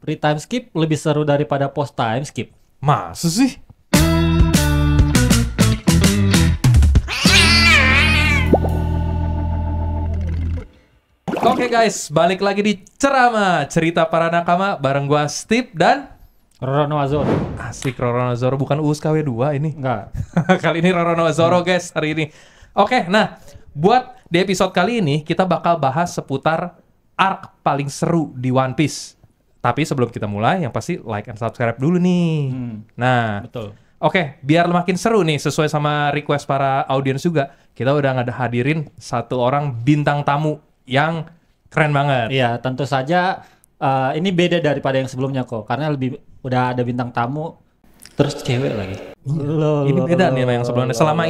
Retime skip lebih seru daripada post time skip. Masa sih? Oke guys, balik lagi di Ceramah Cerita Para Nakama bareng gua Steve dan Roronoa Zoro. asik Roronoa Zoro, bukan Uus KW2 ini. Enggak. Kali ini Roronoa Zoro guys hari ini. Oke, nah buat di episode kali ini kita bakal bahas seputar arc paling seru di One Piece. Tapi sebelum kita mulai, yang pasti like and subscribe dulu nih. Nah, Betul. oke, biar makin seru nih sesuai sama request para audiens juga, kita udah hadirin satu orang bintang tamu yang keren banget. Iya, tentu saja ini beda daripada yang sebelumnya kok, karena udah ada bintang tamu terus cewek lagi. Ini beda nih sama yang sebelumnya. Selama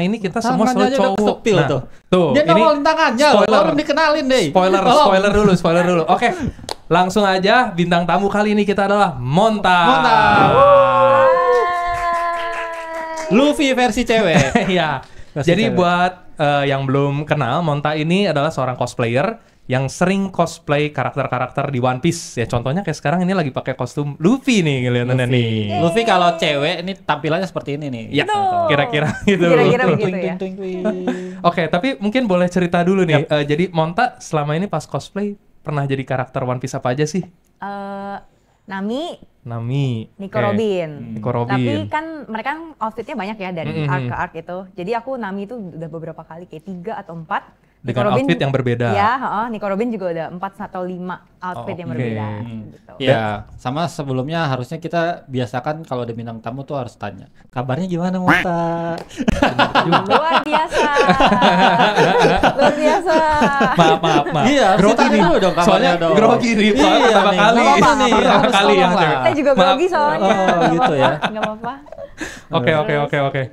ini kita semua selalu cowok. Kesepil Nah, tuh, Dia ini nongolin tangannya, spoiler. belum dikenalin deh. Spoiler dulu. Oke, langsung aja bintang tamu kali ini kita adalah Monta. Luffy versi cewek. Iya. Versi Jadi cewek. buat yang belum kenal, Monta ini adalah seorang cosplayer yang sering cosplay karakter-karakter di One Piece. Ya contohnya kayak sekarang ini lagi pakai kostum Luffy nih kelihatannya nih. Luffy kalau cewek ini tampilannya seperti ini nih. Ya, kira-kira gitu. Kira-kira Twing, begitu twing, ya. twing, twing. Oke, tapi mungkin boleh cerita dulu nih. Jadi Monta selama ini pas cosplay pernah jadi karakter One Piece apa aja sih? Nami, Nami, Nico oke. Robin. Nico Robin. Tapi kan mereka kan outfitnya banyak ya dari arc ke arc itu. Jadi aku Nami itu udah beberapa kali, kayak 3 atau 4. Dengan outfit yang berbeda. Ya, Nico Robin juga udah 4 atau 5 outfit yang Oke. berbeda. Gitu. Ya, sama sebelumnya harusnya kita biasakan kalau ada bintang tamu tuh harus tanya. Kabarnya gimana, Monta? Luar biasa. Luar biasa. Maaf. Iya, harus Grogi ditanya nih. dulu dong kabarnya Soalnya dong. grogi nih, soalnya Iya pertama nih, kali. nggak apa-apa nih, Pertama harus kali tolong yang lah. cewek. Saya juga Maaf. grogi soalnya. Oh, gitu ya. Nggak apa-apa. Oke.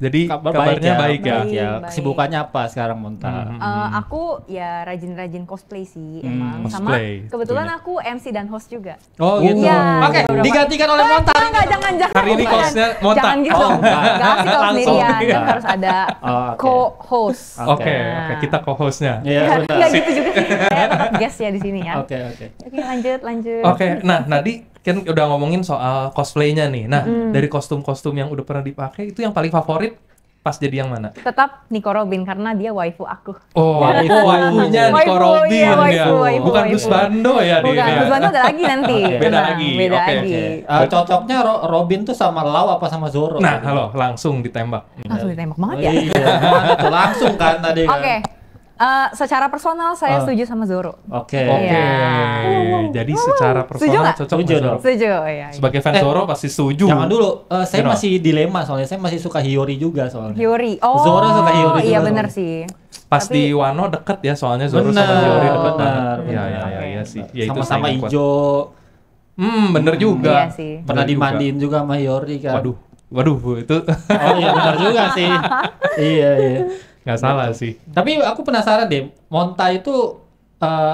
Jadi Kabar kabarnya baik ya. Baik ya. Baik. Kesibukannya apa sekarang, Monta? Aku ya rajin-rajin cosplay sih emang. Cosplay, Sama kebetulan tentunya. aku MC dan host juga. Oh, gitu. Iya, Oke, beberapa. digantikan oleh Monta. Enggak, jangan. Hari ini Jangan. hostnya Monta. Jangan gitu Oh, dong. enggak. Enggak asik kalau Langsung. sendirian. Iya. Kan harus ada Oh, oke. co-host. Oke, kita co-hostnya. Iya, benar. Enggak gitu juga sih. Saya tetap guest ya di sini ya. Oke. Oke, lanjut. Oke, nah Nadi kan udah ngomongin soal cosplaynya nih. Nah, dari kostum-kostum yang udah pernah dipakai itu yang paling favorit pas jadi yang mana? Tetap Nico Robin karena dia waifu aku. Oh, waifunya Nico Waifu, Robin iya, ya. waifu. Bukan Gus Bando ya Bukan, dia. Gus Bando ada lagi nanti. Oke. Beda Tenang, lagi, Beda oke, lagi. Cocoknya Robin tuh sama Lau apa sama Zoro? Nah, halo, langsung ditembak. Langsung ditembak banget Oh, ya. iya, mana tuh langsung kan tadi kan. Oke. Secara personal saya setuju sama Zoro. Oke. Oke, Iya. jadi secara Setuju personal nggak? cocok Setuju sama dong. Zoro. Setuju, ya. Sebagai fans Zoro pasti setuju. Jangan dulu, saya Kenapa? masih dilema soalnya. Saya masih suka Hiyori juga soalnya. Hyori. Oh, Zoro suka Hyori iya juga. bener sih. Pas Tapi- di Wano deket ya soalnya Zoro Benar, sama Hiyori deket benar, banget. Iya, benar. iya sih. Ya, itu Sama-sama saingan kuat. hijau. Bener juga. Iya sih. Pernah Bener juga. dimandiin juga sama Hiyori kan. Waduh, Bu, itu Oh iya benar juga sih. Iya. nggak salah sih. Tapi aku penasaran deh, Monta itu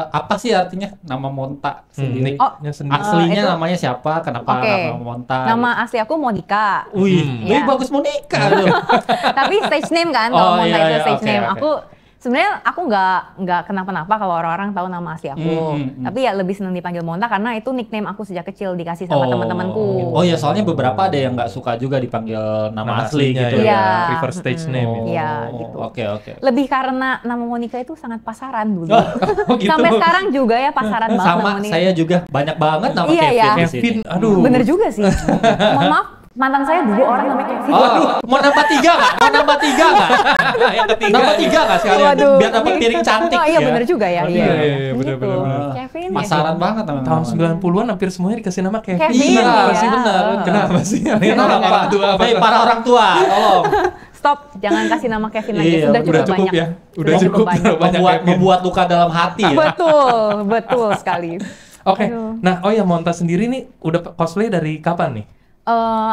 apa sih artinya nama Monta sendiri? Nicknya sendiri. Aslinya itu- namanya siapa? Kenapa Oke. nama Monta? Nama asli aku Monica. Wih, Iya. bagus Monica tuh. Tapi stage name kan, Oh, kalau Monta iya, itu iya, stage oke, name. oke. Aku sebenarnya aku nggak kenapa-napa kalau orang-orang tahu nama asli aku. Tapi ya lebih senang dipanggil Monta karena itu nickname aku sejak kecil dikasih sama teman-temanku. Oh ya, soalnya beberapa ada yang nggak suka juga dipanggil nama asli aslinya gitu ya. Iya. Prefer stage name itu. Iya, Oh, gitu. Oke, oke. Lebih karena nama Monica itu sangat pasaran dulu. Oh, gitu. Sampai sekarang juga ya pasaran banget nama Sama Monica. saya juga banyak banget nama Iya, Kevin ya. di sini. Kevin, aduh. Bener juga sih. Mohon maaf, mantan saya 2 orang namanya Kevin. Oh, mau nambah 3 nggak? Mau nambah 3 nggak? Yang ketiga. Nambah 3 nggak sekalian? Waduh. Biar dapat piring cantik Oh, iya ya. bener juga ya. Oh, Iya, iya, bener, Gitu. bener. Kevin. Pasaran banget teman-teman. Tahun 90-an hampir semuanya dikasih nama Kevin. Kevin, Iya, iya. sih benar. Kenapa sih? Kenapa Orang tua apa? Hei, para orang tua, tolong. Stop, jangan kasih nama Kevin lagi. Iya, Sudah Udah cukup cukup banyak. ya. Udah Sudah cukup. banyak. Terlalu banyak Kevin. Membuat luka dalam hati ya. Betul sekali. Oke. Aduh. Nah, oh ya Monta sendiri nih udah cosplay dari kapan nih?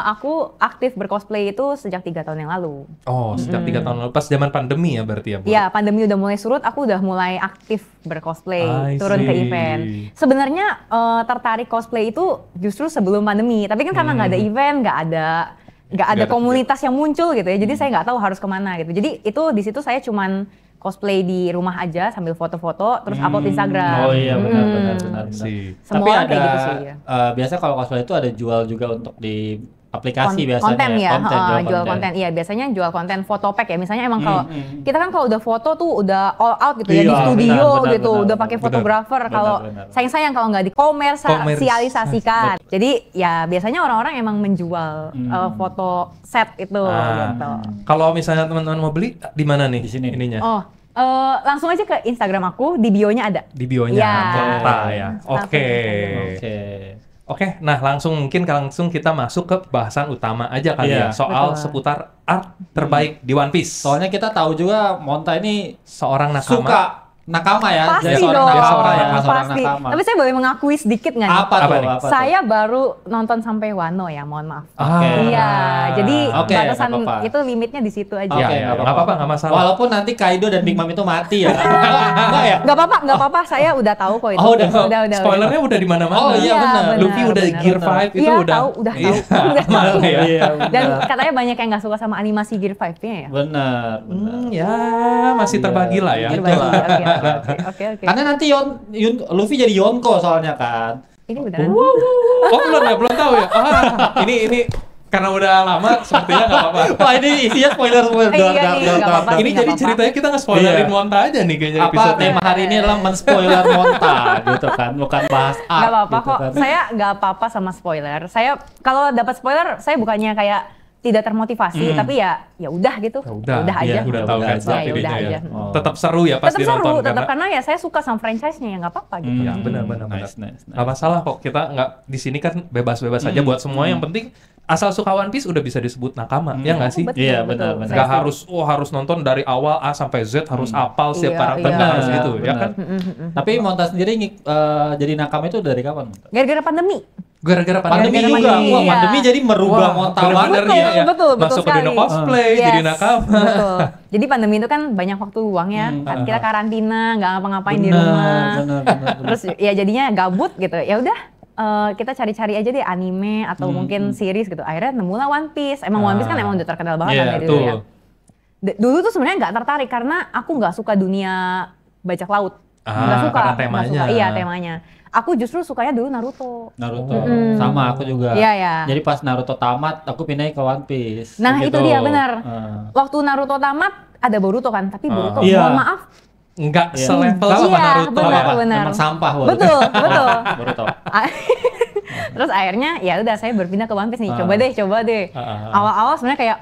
Aku aktif bercosplay itu sejak 3 tahun yang lalu. Oh, sejak 3 tahun lalu. Pas zaman pandemi ya berarti ya, Bu? Ya, pandemi udah mulai surut, aku udah mulai aktif bercosplay, I turun ke see. event. Sebenarnya tertarik cosplay itu justru sebelum pandemi, tapi kan karena nggak ada event, nggak ada Nggak ada- komunitas yang muncul gitu ya, jadi saya nggak tahu harus kemana gitu. Jadi itu di situ saya cuman cosplay di rumah aja sambil foto-foto terus upload Instagram. Oh iya benar. Semua Tapi orang ada kayak gitu sih ya. biasa kalau cosplay itu ada jual juga untuk di aplikasi biasanya. Konten ya, jual konten. Iya, biasanya jual konten foto pack ya. Misalnya emang kalau kita kan kalau udah foto tuh udah all out gitu ya Iya, di studio benar, gitu, benar, udah pakai benar. fotografer. Kalau sayang kalau nggak dikomersialisasikan. Jadi ya biasanya orang-orang emang menjual foto set itu gitu. Kalau misalnya teman-teman mau beli di mana nih? Di sini. Ininya. Oh, langsung aja ke Instagram aku, di bio-nya ada. Di bionya Ya. Konta ya. Oke. Oke. Oke, nah langsung kita masuk ke bahasan utama aja kali Iya, ya soal betul. seputar art terbaik di One Piece. Soalnya kita tahu juga Monta ini Seorang nakama. suka nakama ya. Pasti Jadi seorang dong, nakama ya, seorang pasti. nakama. Tapi saya boleh mengakui sedikit nggak nih? Apa Apa tuh? nih? Apa Saya baru nonton sampai Wano ya, mohon maaf. Oke. Iya, jadi Oke, batasan nggak apa-apa. itu limitnya di situ aja. Oke, Iya, nggak apa-apa, nggak masalah. Walaupun nanti Kaido dan Big Mom itu mati ya. Enggak ya? Nggak apa-apa. Saya udah tahu kok itu. Oh, udah. Spoilernya udah di mana-mana. Oh, iya, benar. Luffy udah benar. Gear 5 itu Iya, udah. tahu, udah Iya, tahu. Udah tahu. malah ya. Iya, Dan benar. katanya banyak yang nggak suka sama animasi Gear 5-nya ya. Benar. Ya, masih terbagi lah ya. Gitu Berbagi. lah. Oke. Karena nanti Luffy jadi Yonko soalnya kan. Ini beneran. Oh, belum tahu ya. Ini karena udah lama sepertinya nggak apa-apa. Wah ini isinya spoiler. Iya nih, nggak apa-apa. Ini nggak jadi apa-apa. ceritanya kita nge-spoilerin Iya. Monta aja nih kayaknya Apa episode tema hari ini adalah men-spoiler Monta gitu kan, bukan bahas art. Nggak apa-apa gitu kok. kan. Saya nggak apa-apa sama spoiler. Saya kalau dapat spoiler, saya bukannya kayak tidak termotivasi, tapi ya udah gitu. udah aja. iya, udah tahu udah, heads up ya ininya udah ya. aja. Oh. Tetap seru ya pas Tetap seru, dinonton tetap karena ya saya suka sama franchise-nya ya nggak apa-apa gitu. Ya, benar. Nice. Nggak masalah kok, kita nggak di sini kan bebas-bebas aja buat semua. Yang penting asal suka One Piece udah bisa disebut nakama, ya nggak sih? Betul, Iya, betul. benar. Nggak harus nonton dari awal A sampai Z, harus apal setiap Iya, karakter, iya. nggak harus gitu, ya Benar. kan? Tapi Monta sendiri jadi nakama itu dari kapan? Monta? Gara-gara pandemi. Gara-gara Pandemi Gara-gara juga. pandemi, Wah, iya. pandemi jadi merubah Wah, Monta bener-bener banget. iya, ya. betul Masuk ke dunia sekali. cosplay, jadi Yes, nakama. Betul. Jadi pandemi itu kan banyak waktu luang ya. Kan kita karantina, nggak ngapa-ngapain di rumah. Benar. Terus ya jadinya gabut gitu. Ya udah kita cari-cari aja deh anime atau mungkin series gitu. Akhirnya nemulah One Piece. Emang One Piece kan emang udah terkenal banget Iya, kan dari dulu ya. betul. Dulu tuh sebenarnya nggak tertarik karena aku nggak suka dunia bajak laut. Nggak suka. karena nggak temanya. suka. Iya temanya. Aku justru sukanya dulu Naruto. Sama aku juga. Iya, iya. Jadi pas Naruto tamat, aku pindah ke One Piece. Nah Gitu. itu dia benar. Ah. Waktu Naruto tamat ada Boruto kan, tapi Boruto Iya. mohon maaf. Nggak Iya. selevel sama Iya, Naruto. benar, ya. benar. Emang sampah Boruto. Betul. Boruto. Terus akhirnya ya udah saya berpindah ke One Piece nih. Coba deh. Awal-awal sebenarnya kayak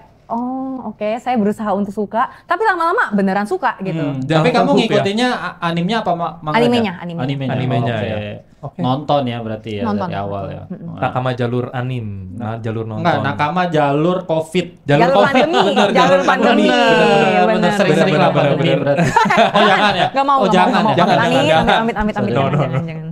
oke, saya berusaha untuk suka, tapi lama-lama beneran suka gitu. Jangan Tapi kamu terhook ya. ngikutinnya animenya apa manganya? Animenya. Animenya, Oke. ya. Oke. Nonton ya berarti ya Nonton. dari awal ya. Nakama jalur anim, jalur nonton. Enggak, nakama jalur Covid. Jalur pandemi, Bener, jalur pandemi. Bener, Bener. sering-sering lah Bener, pandemi bener. berarti. Oh jangan ya? Gak mau, Oh gak jangan mau. ya? Amit. No, no, no. Jangan.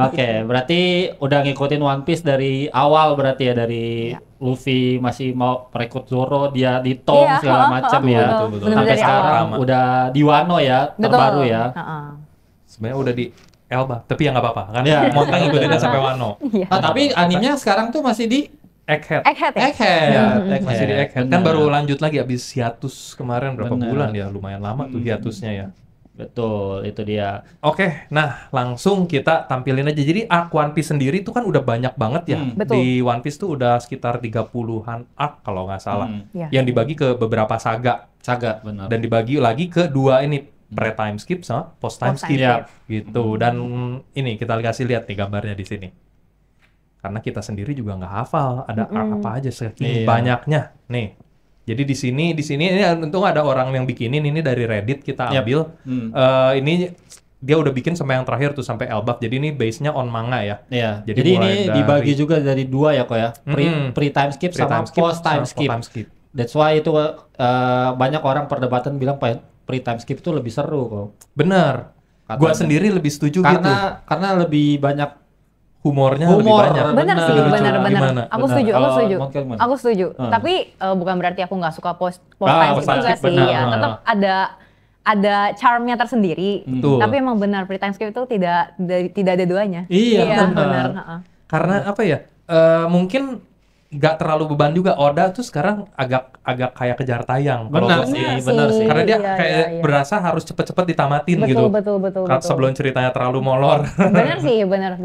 Oke, berarti udah ngikutin One Piece dari awal berarti ya, dari Luffy masih mau rekrut Zoro, dia di Tom Iya, segala macam ya. betul, betul. Bener Sampai dari sekarang awal. udah di Wano ya, terbaru ya. Sebenarnya udah di Elba, tapi ya nggak apa-apa kan. Iya. Montang ngikutinnya sampai Wano. Iya. Ah, tapi animenya sekarang tuh masih di Egghead. Egghead ya? Egghead. Ya, masih di Egghead. Kan Bener. baru lanjut lagi abis hiatus kemarin berapa Bener. bulan ya, lumayan lama tuh hiatusnya ya. Betul, itu dia. Oke, nah langsung kita tampilin aja. Jadi arc One Piece sendiri itu kan udah banyak banget ya. Betul. Di One Piece tuh udah sekitar 30-an arc kalau nggak salah. Iya. Yang dibagi ke beberapa saga. Saga, benar. Dan dibagi lagi ke dua ini, pre-time skip sama post-time Post-time skip. skip. Gitu. Dan ini kita kasih lihat nih gambarnya di sini. Karena kita sendiri juga nggak hafal ada arc apa aja saking Iya. banyaknya. Nih. Jadi di sini ini untung ada orang yang bikinin ini dari Reddit kita Yap. ambil. Hmm. Ini dia udah bikin sampai yang terakhir tuh sampai Elbaf. Jadi ini base-nya on manga ya. Iya. Jadi Jadi ini mulai dari- dibagi juga dari dua ya kok ya. Pre time skip sama post time skip. Post-time skip. That's why itu banyak orang perdebatan bilang pre time skip itu lebih seru kok. Bener. Katanya. Gua sendiri lebih setuju gitu. Karena lebih banyak Humornya lebih humor. banyak. Benar sih, Bener. benar. Gimana? Aku Benar. setuju, aku Kalau setuju. Monkel gimana? Aku setuju. Tapi bukan berarti aku nggak suka post Ah, time post skip time juga skip, sih. benar. Ya, tetap ada charmnya tersendiri. Betul. Tapi emang benar pre time skip itu tidak ada duanya. Iya, benar. benar. Karena apa ya? Mungkin nggak terlalu beban juga. Oda tuh sekarang agak kayak kejar tayang. Kalau Benar gua sih, sih. benar sih. Karena dia Iya, kayak iya. berasa harus cepet-cepet ditamatin Betul, gitu. betul. Sebelum ceritanya terlalu molor. Bener sih, bener.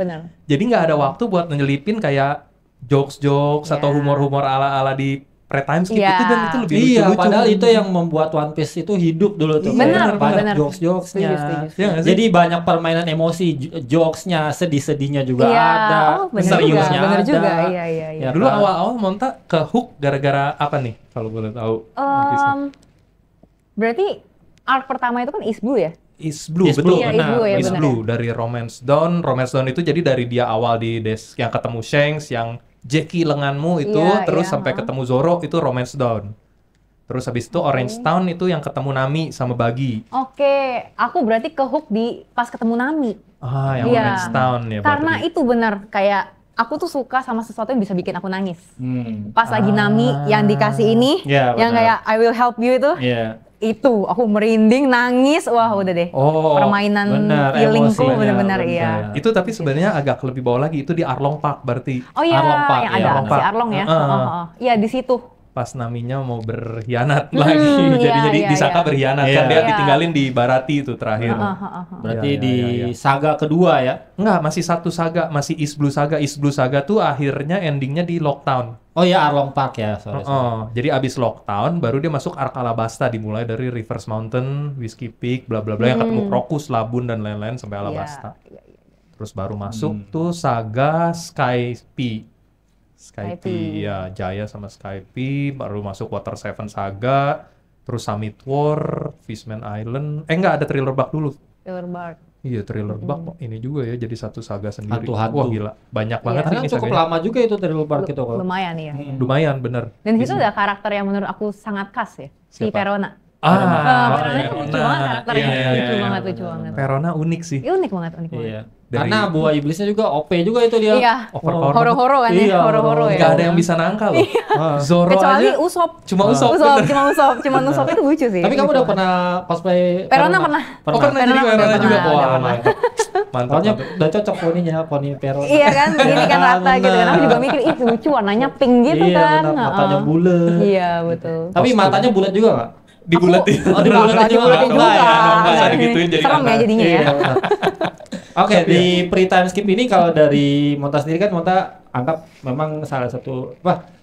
Jadi nggak ada waktu buat nyelipin kayak jokes-jokes atau Iya. humor-humor ala-ala di pre-time skip Iya. itu, dan itu lebih Iya, lucu-lucu. padahal itu yang membuat One Piece itu hidup dulu tuh. Benar, banyak benar. jokes-jokesnya. Setuju. Iya nggak sih? Jadi banyak permainan emosi, jokesnya, sedih-sedihnya juga Iya, ada, bener seriusnya juga, bener ada. juga. Iya. Ya Dulu kan? awal-awal Monta ke hook gara-gara apa nih? Kalau boleh tahu. Berarti arc pertama itu kan East Blue ya? Is Blue, Is betul. Blue, Iya, Is Blue ya, Is benar Blue dari Romance Dawn. Romance Dawn itu jadi dari dia awal di yang ketemu Shanks, yang Jackie lenganmu itu, Iya, terus iya, sampai ketemu Zoro itu Romance Dawn. Terus habis itu Orange Town itu yang ketemu Nami sama Buggy. Oke, aku berarti ke hook di pas ketemu Nami. Ah, yang Iya. Orange Town ya. Karena berarti. itu benar kayak aku tuh suka sama sesuatu yang bisa bikin aku nangis. Hmm. Pas lagi Nami yang dikasih ini, Iya, yang benar. kayak I will help you Iya. itu aku merinding, nangis, wah udah deh. Oh, Permainan benar, feelingku emosinya, bener-bener benar. iya. itu tapi sebenarnya agak lebih bawah lagi, itu di Arlong Park berarti. Oh iya, Arlong Park, yang iya, ada Arlong si Park. Arlong ya. Heeh. Iya di situ. Pas Naminya mau berkhianat lagi. Jadi iya, disangka iya. berkhianat Iya. kan, dia Iya. ditinggalin di Barati itu terakhir. Berarti Iya, di iya, iya. saga kedua ya. Enggak, masih satu saga, masih East Blue Saga. East Blue Saga tuh akhirnya endingnya di Lockdown. Oh ya, Arlong Park ya, sorry. Jadi abis Lockdown baru dia masuk Arc Alabasta, dimulai dari Reverse Mountain, Whiskey Peak, bla bla bla, yang ketemu Crocus, Labun dan lain-lain sampai Alabasta. Iya. Terus baru masuk tuh saga Skype. Skype, Skype. ya Jaya sama Skype, baru masuk Water Seven Saga, terus Summit War, Fishman Island. Enggak, ada Thriller Bark dulu. Thriller Bark. Iya, Thriller Bark ini juga ya, jadi satu saga sendiri. Hantu-hantu. Wah gila, banyak banget Karena ini cukup saganya. lama juga itu Thriller Bark itu kok. Lumayan ya. Lumayan, bener. Dan di situ ada karakter yang menurut aku sangat khas ya. Si Siapa? Perona. Ah, Perona itu lucu banget karakternya. Iya, iya, Lucu iya. banget, lucu banget. Perona unik sih. Iya, unik banget. Iya. Dari- Karena buah iblisnya juga OP juga itu dia. Iya. Overpower. Horo-horo kan Iya, ya, horo-horo ya. Nggak ada yang bisa nangkal loh. Zoro Kecuali aja Usop. cuma Usop. Cuma Usop itu lucu sih. Tapi kamu Lucu udah banget. pernah cosplay Perona pernah. Oh, pernah jadi Perona Perona juga. pernah, Wah, udah mantap. Mantap. Soalnya mantap. udah cocok poninya, poni Perona. Iya kan, ini kan rata gitu kan. Aku Benar. juga mikir, ih lucu warnanya pink gitu Iya, kan. benar, matanya Heeh. bulat. Iya, betul. Tapi matanya bulat juga nggak? Dibulatin. Oh, dibulatin Nggak juga. dibulatin Enggak juga. ya, enggak Nggak. digituin jadi Serem ya anak. jadinya ya. Iya. Oke, di pre-time skip ini kalau dari Monta sendiri kan Monta anggap memang salah satu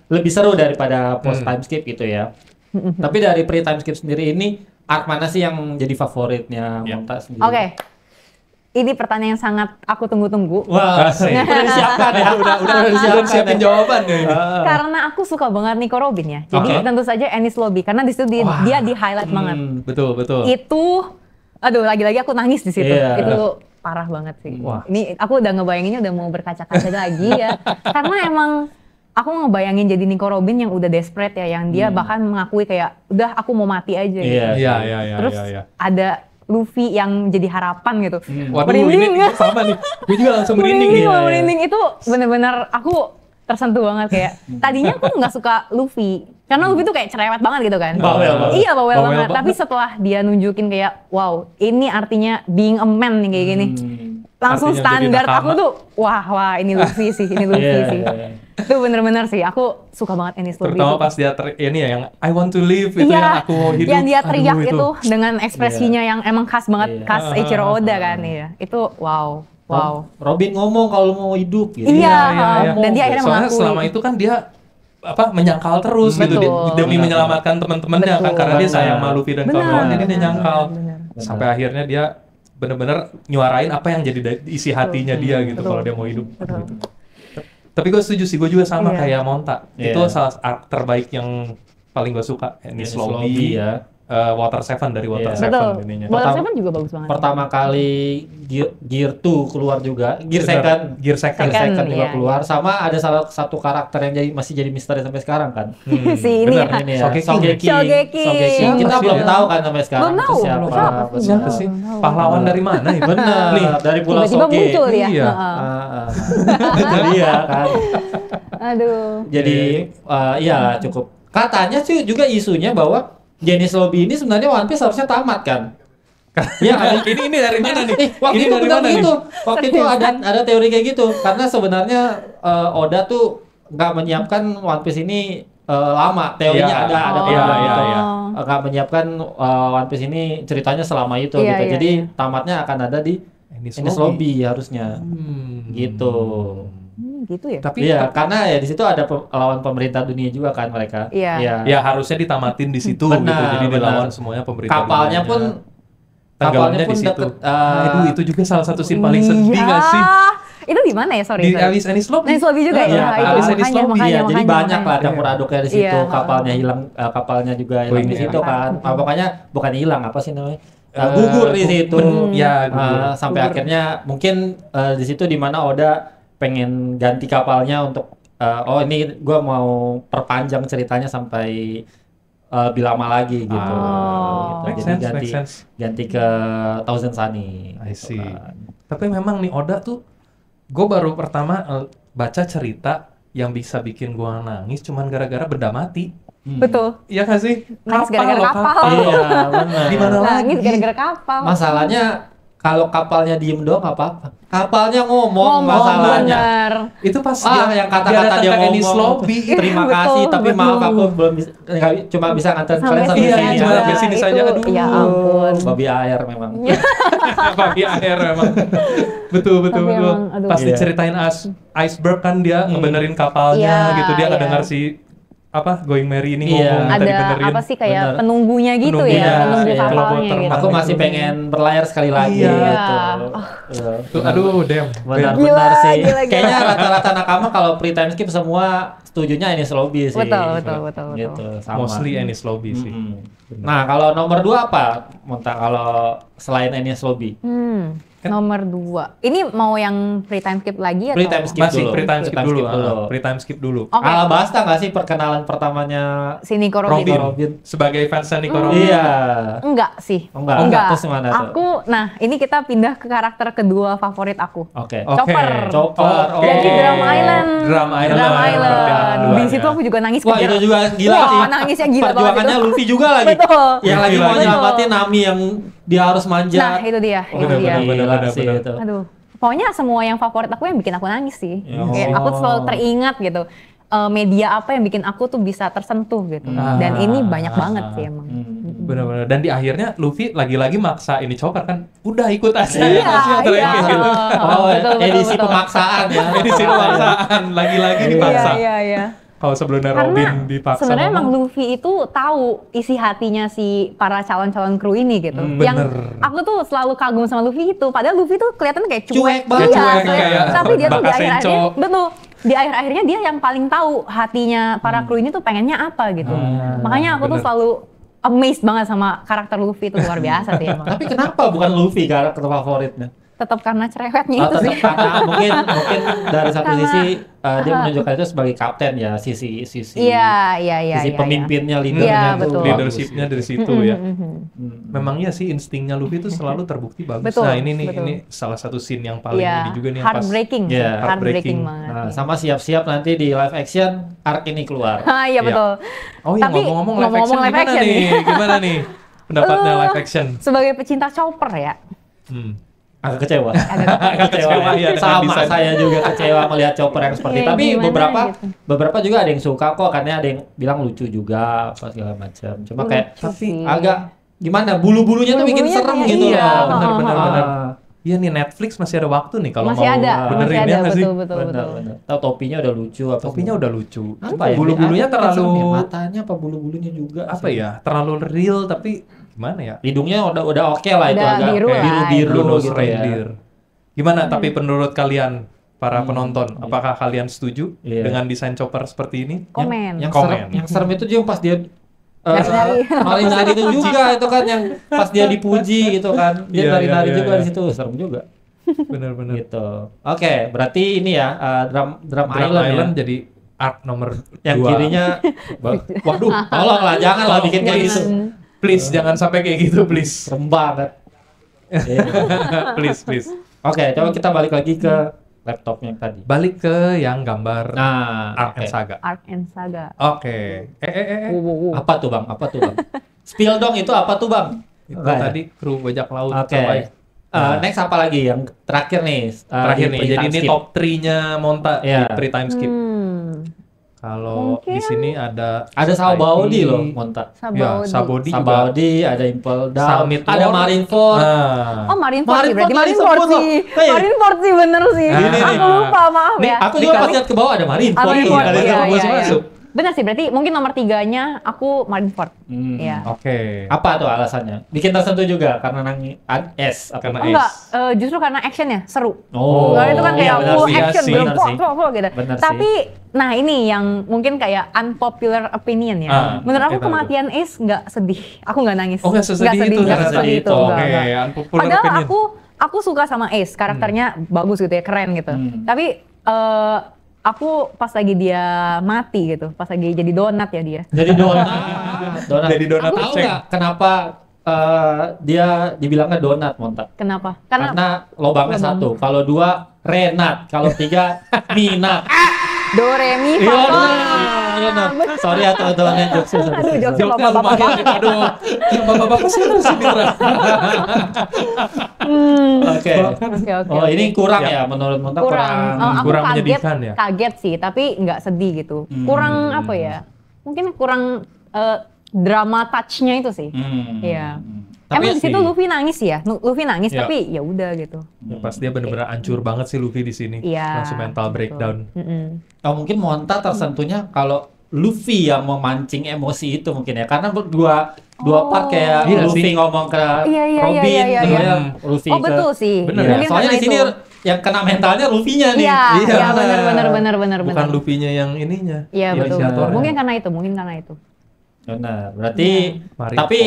lebih seru daripada post time skip gitu ya. Tapi dari pre-time skip sendiri ini arc mana sih yang jadi favoritnya Iya. Monta sendiri? Oke. Ini pertanyaan yang sangat aku tunggu-tunggu. Wah, Asik. udah disiapkan ya. Udah siapin ya. jawaban ya ini. Karena aku suka banget Nico Robin ya. Jadi Oke. tentu saja Enies Lobby karena di situ dia di highlight banget. Betul, betul. Itu aduh lagi-lagi aku nangis di situ. Iya. Itu parah banget sih. Wah. Ini aku udah ngebayanginnya udah mau berkaca-kaca lagi ya. Karena emang aku ngebayangin jadi Nico Robin yang udah desperate ya, yang dia bahkan mengakui kayak udah aku mau mati aja gitu. Iya. Iya. Terus ada Luffy yang jadi harapan gitu. Waduh, Merinding ini ya. sama nih. Gue juga langsung merinding nih. Merinding itu bener-bener aku tersentuh banget kayak tadinya aku nggak suka Luffy karena Luffy tuh kayak cerewet banget gitu kan. Bawel banget. Iya bawel Bawel banget. banget. Tapi setelah dia nunjukin kayak wow ini artinya being a man nih kayak gini. Langsung Artinya jadi standar nakama. aku tuh wah ini Luffy sih ini Luffy Iya, sih. iya. Itu bener-bener sih aku suka banget Enies Lobby Terutama itu. pas dia ini ya, yang I want to live itu, Iya, yang aku mau hidup. yang dia Aduh, teriak itu dengan ekspresinya yang emang khas banget, Iya. khas Eiichiro Oda kan, iya. Itu wow. Robin ngomong kalau mau hidup gitu. Iya, dan dia akhirnya Soalnya mengakui. selama itu kan dia menyangkal terus gitu Betul. demi menyelamatkan teman-temannya kan, Betul. karena dia Benar. sayang sama Luffy dan Benar. kawan-kawan, jadi dia nyangkal. Benar. Sampai akhirnya dia benar-benar nyuarain apa yang jadi isi hatinya dia gitu Betul. kalau dia mau hidup. Betul. Gitu. Tapi gue setuju sih, gue juga sama Iya. kayak Monta. Iya. Itu salah arc terbaik yang paling gue suka. Enies Lobby, ya. Water Seven dari Water Iya. Betul. Seven ininya. Water Pertama- Seven juga bagus banget. Pertama kali Gear 2 keluar juga, Gear Benar. Second. Gear Second. Second juga iya, keluar. Sama ada salah satu karakter yang masih jadi misteri sampai sekarang kan. Si ini benar, ya. Ini ya, Shogeki. Shogeki. Kita Siapa belum sih? tahu kan sampai sekarang Belum itu tahu. siapa. Siapa sih? Siapa sih? Pahlawan dari mana itu? Benar, Nih, dari Pulau Tiba-tiba Soge. muncul dia. Iya. Heeh. Itu dia kan. Aduh. Jadi iya cukup. Katanya sih juga isunya bahwa Enies Lobby ini sebenarnya One Piece harusnya tamat kan. Iya kan? ini dari mana nih? Waktu Ini itu dari benar mana nih? begitu. Waktu itu ada teori kayak gitu. Karena sebenarnya Oda tuh nggak menyiapkan One Piece ini lama. Teorinya ada program gitu. Nggak menyiapkan One Piece ini ceritanya selama itu gitu. Jadi tamatnya akan ada di Enies Lobby harusnya. Gitu. Gitu ya. Tapi karena ya di situ ada lawan pemerintah dunia juga kan mereka. Ya harusnya ditamatin di situ gitu. Jadi dilawan semuanya pemerintah. Kapalnya pun di situ. Aduh, itu juga salah satu scene paling sedih nggak sih? Itu di mana ya? Sorry. Di Enies Lobby. Enies Lobby juga ya. Makanya, jadi banyak lah campur aduknya di situ. Kapalnya hilang, kapalnya juga hilang di situ kan. Pokoknya bukan hilang, apa sih namanya? Gugur di situ. Sampai akhirnya mungkin di situ di mana Oda pengen ganti kapalnya untuk ini gue mau perpanjang ceritanya sampai lebih lama lagi gitu. Jadi ganti ke Thousand Sunny. I see. Tapi memang nih Oda tuh, gue baru pertama baca cerita yang bisa bikin gue nangis cuman gara-gara benda mati. Betul. Iya nggak sih? Nangis gara-gara kapal. Iya benar. Di mana lagi? Nangis gara-gara kapal. Masalahnya kalau kapalnya diem doang nggak apa-apa. Kapalnya ngomong masalahnya. Bener. Itu pas yang kata-kata dia ngomong. Enies Lobby. Terima kasih, tapi maaf aku belum bisa, cuma bisa nganter kalian sampai sini. Cuma sampai sini saja. Aduh. Ya ampun. Babi air memang. Babi air memang. Betul. Pas diceritain iceberg kan dia ngebenerin kapalnya gitu. Dia ngedengar si Going Merry ini ngomong tadi benerin. Ada apa sih kayak penunggunya gitu ya, penunggu kapalnya gitu. Aku masih pengen berlayar sekali lagi gitu. Aduh, damn. Benar sih. Kayaknya rata-rata nakama kalau free time skip semua setujunya Enies Lobby sih. Betul. Gitu, sama. Mostly Enies Lobby sih. Nah, kalau nomor 2 apa? Monta kalau selain Enies Lobby. Nomor 2. Ini mau yang free time skip lagi atau? Free time skip Masih dulu. free time skip dulu. Okay. Alabasta nggak sih perkenalan pertamanya si Nico Robin. Sebagai fansnya Nico Robin. Iya. Enggak sih. Enggak. Terus mana tuh? Aku, ini kita pindah ke karakter kedua favorit aku. Oke. Chopper. Jadi Drum Island. Drum Di situ aku juga nangis. Wah, itu juga gila sih. Nangisnya gila banget. Perjuangannya Luffy juga lagi. Betul. Yang lagi mau nyelamatin Nami yang dia harus manjat. Nah, itu dia. Benar. Aduh, pokoknya semua yang favorit aku yang bikin aku nangis sih. Kayak aku selalu teringat gitu. Media apa yang bikin aku tuh bisa tersentuh gitu. Dan ini banyak banget sih emang. Benar-benar. Dan di akhirnya Luffy lagi-lagi maksa ini Chopper kan. Udah ikut aja. Betul. Edisi pemaksaan ya. Edisi pemaksaan. Lagi-lagi dipaksa. Iya. Kalau sebelumnya Robin dipaksa. Sebenarnya emang Luffy itu tahu isi hatinya si para calon-calon kru ini gitu. Yang aku tuh selalu kagum sama Luffy itu. Padahal Luffy tuh kelihatan kayak cuek banget. Tapi dia tuh di akhir-akhirnya, di akhir-akhirnya dia yang paling tahu hatinya para kru ini tuh pengennya apa gitu. Makanya aku tuh selalu amazed banget sama karakter Luffy, itu luar biasa sih emang. Tapi kenapa bukan Luffy karakter favoritnya? Tetap karena cerewetnya itu sih. Karena mungkin dari satu sisi dia menunjukkan itu sebagai kapten ya, sisi pemimpinnya, leadernya itu. Leadershipnya dari situ ya. Memangnya sih instingnya Luffy itu selalu terbukti bagus. Nah ini salah satu scene yang paling ini juga nih. Heartbreaking banget. Nah, sama siap-siap nanti di live action arc ini keluar. Iya betul. Oh iya, ngomong-ngomong live action gimana nih pendapatnya live action? Sebagai pecinta Chopper ya. Agak kecewa. Ya, sama saya juga kecewa melihat Chopper yang seperti itu. Tapi beberapa juga ada yang suka kok, karena ada yang bilang lucu juga apa segala macam. Cuma kayak agak gimana, bulu-bulunya tuh bikin serem gitu loh. Iya, benar. Iya nih, Netflix masih ada waktu nih kalau mau benerin ya nggak sih? Betul. Tahu topinya udah lucu apa? Topinya udah lucu. Apa ya? Bulu-bulunya terlalu matanya apa bulu-bulunya juga? Apa ya? Terlalu real tapi gimana ya? Hidungnya udah oke lah, itu agak biru gitu ya. Gimana tapi menurut kalian para penonton, apakah kalian setuju dengan desain Chopper seperti ini? Komen. Yang serem itu juga pas dia nari-nari itu juga, itu kan yang pas dia dipuji gitu kan, dia nari-nari juga di situ, serem juga. Benar-benar. Gitu. Oke, berarti ini ya Drum Island jadi arc nomor 2. Yang kirinya, waduh, tolonglah janganlah bikin kayak gitu. Please, jangan sampai kayak gitu, please. Serem banget. Please. Oke, coba kita balik lagi ke laptopnya yang tadi. Balik ke yang gambar Arc and Saga. Oke. Apa tuh bang? Spill dong, itu apa tuh bang? Itu tadi kru bajak laut terbaik. Next apa lagi? Yang terakhir nih. Jadi ini top 3-nya Monta di Free Time Skip. Kalau di sini ada Sabaody IP. loh, Monta. Ya, Sabaody juga. Sabaody, ada Impel Down, Summit ada War. Marineford. Nah. Oh Marineford sih, berarti Marineford Marineford disebut sih. loh. Hey. Marineford sih bener sih. Ini Aku nih. lupa, maaf Nih, ya. aku juga pas lihat ke bawah ada Marineford. Marineford, Ada iya, masuk, iya, masuk. Benar sih, berarti mungkin nomor 3-nya aku Marineford. Iya. Oke. Apa tuh alasannya? Bikin tersentuh juga karena nangis S apa? Karena Oh enggak, justru karena actionnya seru. Oh, Kalau itu kan kayak benar full sih. action, sih. belum Benar sih. gitu. Benar Tapi, nah ini yang mungkin kayak unpopular opinion ya. Menurut aku kita kematian Ace nggak sedih. Aku nggak nangis. Oh, nggak sesedih itu, nggak nggak sesedih sedih itu. itu. Nggak, Oke, nggak. unpopular Padahal opinion. aku suka sama Ace, karakternya bagus gitu ya, keren gitu. Tapi aku pas lagi dia mati gitu, pas lagi jadi donat ya dia. Jadi donat. Jadi donat Tahu aceng. nggak kenapa dia dibilangnya donat, Monta? Kenapa? Karena lobangnya satu. Kalau 2 Renat, kalau 3 Minat. Do Re Mi Fa Iya, Sol. benar. Sorry ya teman-teman yang jokes. Aduh, jokesnya Jokesnya bapak-bapak. lumayan. Aduh, yang bapak-bapak siapa sih Mitra? Oke. Oke. Oh, ini kurang ya menurut Monta Kurang. Aku kurang kaget, menyedihkan ya? kaget sih, tapi nggak sedih gitu. Kurang apa ya? Mungkin kurang drama touch-nya itu sih. Iya. Tapi Emang di situ sih- Luffy nangis ya, Luffy nangis Iya. tapi ya udah gitu. Ya, pas dia bener-bener hancur banget sih Luffy di sini. Iya. Langsung mental breakdown. Oh, mungkin Monta tersentuhnya kalau Luffy yang memancing emosi itu mungkin ya, karena dua part kayak Iya Luffy sih. ngomong ke Iya, iya, Robin, iya, iya, terus iya. ya Luffy Oh betul sih. Bener Iya, Mungkin soalnya di karena sini itu. yang kena mentalnya Luffy-nya nih. Iya, Iya. iya benar. Bukan Luffy-nya yang ininya. Iya betul. inisiatornya. Mungkin karena itu. Benar. Berarti Marineford. tapi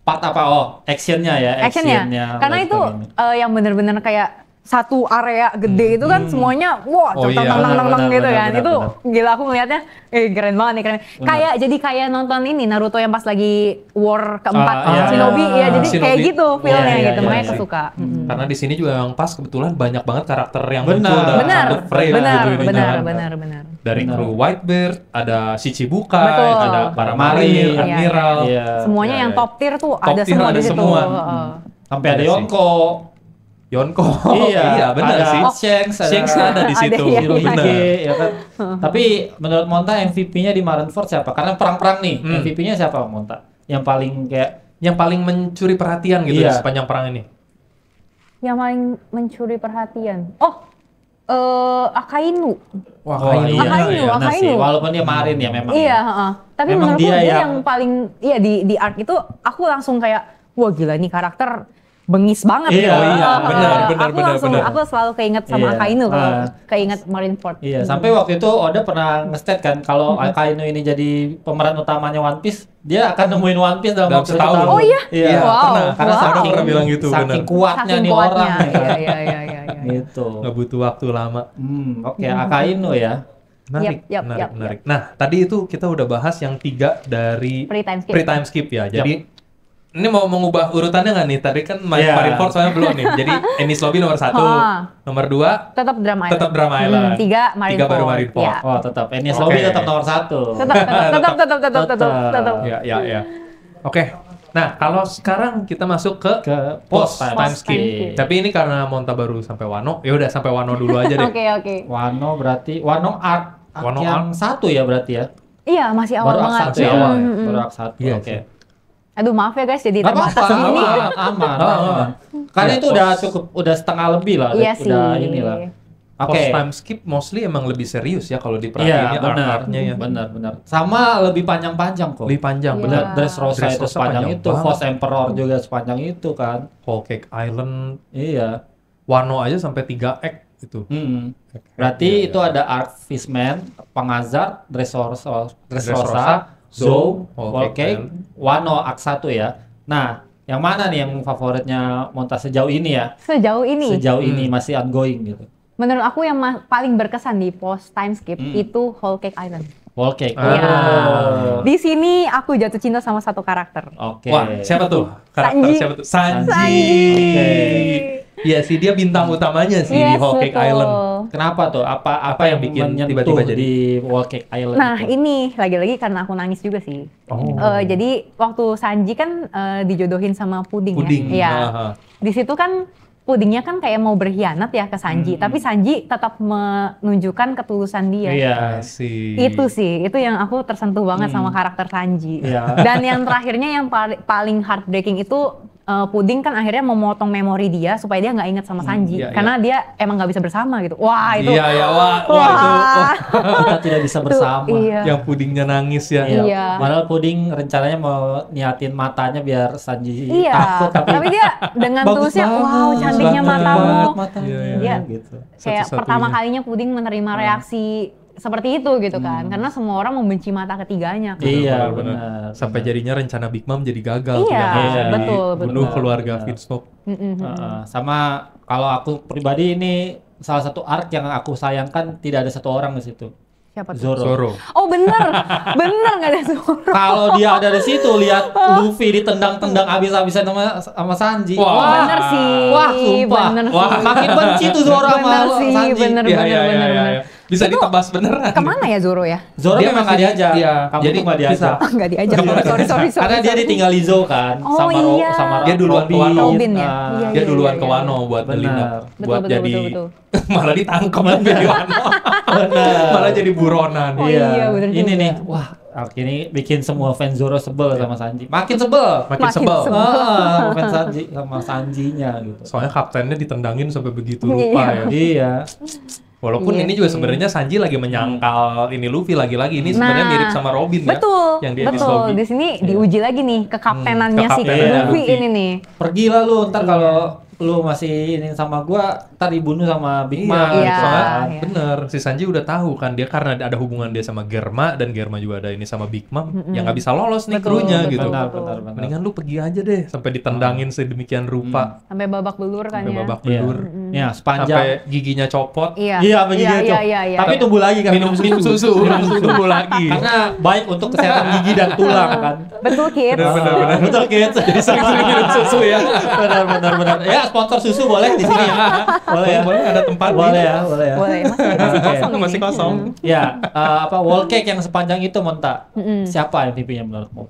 part apa? Oh, actionnya ya. Actionnya. Karena dan itu sebagainya. yang bener-bener kayak satu area gede itu kan semuanya wah Oh, iya. Benar, gitu kan. benar, Itu benar. gila aku melihatnya keren banget nih keren. Kayak jadi kayak nonton ini Naruto yang pas lagi war keempat iya. Shinobi ya jadi Shinobi. kayak gitu feelnya Iya, gitu iya, makanya iya. aku suka. Karena di sini juga memang pas kebetulan banyak banget karakter yang Benar. muncul dalam Benar, satu frame gitu ininya. benar. Dari Benar. kru Whitebeard, ada Shichibukai, Betul. ada para Marin, marin, admiral. Iya. Semuanya Iya, yang iya. top tier tuh Top ada tier semua ada di situ. semua. Sampai ada Iya sih. Yonko. Yonko. Iya, benar ada sih. Shanks, Shanks ada di Ada, situ. iya, Benar. Hirohige, ya kan. Tapi menurut Monta MVP-nya di Marineford siapa? Karena perang-perang nih, MVP-nya siapa Monta? Yang paling kayak Yang paling mencuri perhatian gitu Iya. di sepanjang perang ini. Yang paling mencuri perhatian. Oh, Akainu. Wah, iya, Akainu, benar Akainu. sih. Walaupun dia Marin ya memang. Iya, ya. heeh. Tapi Memang menurutku dia dia yang- yang paling iya di arc itu aku langsung kayak wah gila nih karakter bengis banget Iya, gitu. oh iya, benar, Aku langsung benar. aku selalu keinget sama Iya, Akainu kalau ah. keinget Marineford. Iya, sampai waktu itu Oda pernah nge-state kan kalau Akainu ini jadi pemeran utamanya One Piece, dia akan nemuin One Piece dalam Dalam waktu setahun. setahun. Oh iya? Iya, Wow. pernah. Karena Wow. saking Pernah bilang gitu, saking benar. kuatnya Saking nih kuatnya. orang. ya kan? Iya. Gitu. Nggak butuh waktu lama. Oke, Akainu ya. Menarik, Yap, menarik, yap. menarik. Nah, tadi itu kita udah bahas yang 3 dari Pre-time skip. ya. Jadi ini mau mengubah urutannya nggak nih? Tadi kan Iya. Marineford soalnya belum nih. Jadi Enies Lobby nomor 1, Ah. nomor 2 Tetap Drama Island. tetap Drama Island. 3 Marineford. 3 baru Marineford. Iya. Oh, tetap. Enies Oke. Lobby tetap nomor 1. Tetap. Ya. Oke. Nah, kalau sekarang kita masuk ke Ke post post time time skip. skip. Tapi ini karena Monta baru sampai Wano, ya udah sampai Wano dulu aja deh. Oke. Wano berarti Wano arc Wano yang 1 ya berarti ya. Iya, masih awal Baru arc banget. 1 Masih ya. awal ya? Baru arc 1. Iya Oke. sih. Aduh, maaf ya guys, jadi Gak apa-apa, terbatas ini. aman. Oh. Karena Ya, itu udah cukup, udah setengah lebih lah. Iya udah sih. inilah. Post Oke. time skip mostly emang lebih serius ya kalau Iya, diperhatiin benar. arc-arcnya ya. Benar. Sama lebih panjang-panjang kok. Lebih panjang, Iya. benar. Dressrosa itu Dressrosa sepanjang panjang itu, banget. Force Emperor juga sepanjang itu kan. Whole Cake Island, Iya. Wano aja sampai 3 act itu. Berarti Iya, itu ada Arc Fishman, Pengazar, Dressrosa, Zou, Whole Whole Cake, Cake, Wano Arc 1 ya. Nah, yang mana nih yang favoritnya Monta sejauh ini ya? Sejauh ini, Sejauh ini masih ongoing gitu. menurut aku yang paling berkesan di post time skip itu Whole Cake Island. Whole Cake. Iya. Oh. Di sini aku jatuh cinta sama satu karakter. Oke. Wah, siapa tuh? Karakter Sanji. siapa tuh? Sanji. Sanji. Iya sih, dia bintang utamanya sih di Yes, Whole Cake betul. Island. Kenapa tuh? Apa yang bikin menyentuh tiba-tiba jadi? di Whole Cake Island? Nah, itu? ini lagi-lagi karena aku nangis juga sih. Oh. Jadi waktu Sanji kan dijodohin sama Puding, Puding. ya. Iya. Aha. Di situ kan Pudingnya kan kayak mau berkhianat ya ke Sanji, tapi Sanji tetap menunjukkan ketulusan dia. Iya sih. Itu yang aku tersentuh banget sama karakter Sanji. Iya. Dan yang terakhirnya yang paling heartbreaking itu Puding kan akhirnya memotong memori dia supaya dia nggak inget sama Sanji, karena dia emang nggak bisa bersama gitu. Wah itu. Iya, wah itu. Kita tidak bisa bersama. Yang Pudingnya nangis ya. Iya. Padahal Puding rencananya mau niatin matanya biar Sanji takut, tapi dia dengan tulusnya, wow cantiknya matamu. Dia gitu. kayak pertama kalinya Puding menerima reaksi seperti itu gitu kan, karena semua orang membenci mata ketiganya kan. Iya benar. Sampai jadinya rencana Big Mom jadi gagal. Iya, betul. Bunuh keluarga Vitsmoke. Sama kalau aku pribadi ini salah satu arc yang aku sayangkan tidak ada satu orang di situ. Siapa tuh? Zoro. Oh bener nggak ada Zoro. Kalau dia ada di situ, lihat Luffy ditendang-tendang habis-habisan sama Sanji. Wah, bener sih. Wah, sumpah. Wah, makin benci tuh Zoro sama Sanji. Bener. Bisa ditebas beneran. Kemana ya Zoro ya? Zoro dia memang nggak diajak. Iya. Kamu Jadi tuh nggak diajak. Nggak diajak. Sorry. Karena dia ditinggal Izo kan. Oh, iya. sama dia duluan ke Wano. Robin ya? Iya, Dia duluan ke Wano buat benar. buat jadi betul. malah ditangkap di Wano. Malah jadi buronan. Oh iya, bener Ini juga. nih, wah, ini bikin semua fans Zoro sebel sama Sanji. Makin sebel. Makin sebel. Fans Sanji sama Sanjinya gitu. Soalnya kaptennya ditendangin sampai begitu rupa ya. Iya. Walaupun ini juga sebenarnya Sanji lagi menyangkal ini Luffy lagi-lagi, ini sebenarnya mirip sama Robin ya. Betul. Di sini diuji lagi nih kekaptenannya si Luffy ini nih. Pergilah lu, ntar kalau lu masih ini sama gua, ntar dibunuh sama Big Mom. Iya. Soalnya Iya. bener, si Sanji udah tahu kan dia karena ada hubungan dia sama Germa dan Germa juga ada ini sama Big Mom, yang nggak bisa lolos nih krunya gitu. Benar. Mendingan lu pergi aja deh sampai ditendangin sedemikian rupa. Sampai babak belur kan Sampai ya. babak belur. Ya, sepanjang. Sampai giginya copot. Iya, begitu. iya. Tapi tumbuh lagi kan. Minum susu, langsung tumbuh lagi. Karena baik untuk kesehatan gigi dan tulang kan. Betul kids. Bener. Betul kids. Jadi sering-sering minum susu ya. Benar. Ya, sponsor susu boleh di sini ya. Boleh ada tempat. Boleh ya. Boleh, masih kosong ini. Masih kosong. Ya, wall cake yang sepanjang itu, Monta. Siapa MVP-nya menurutmu?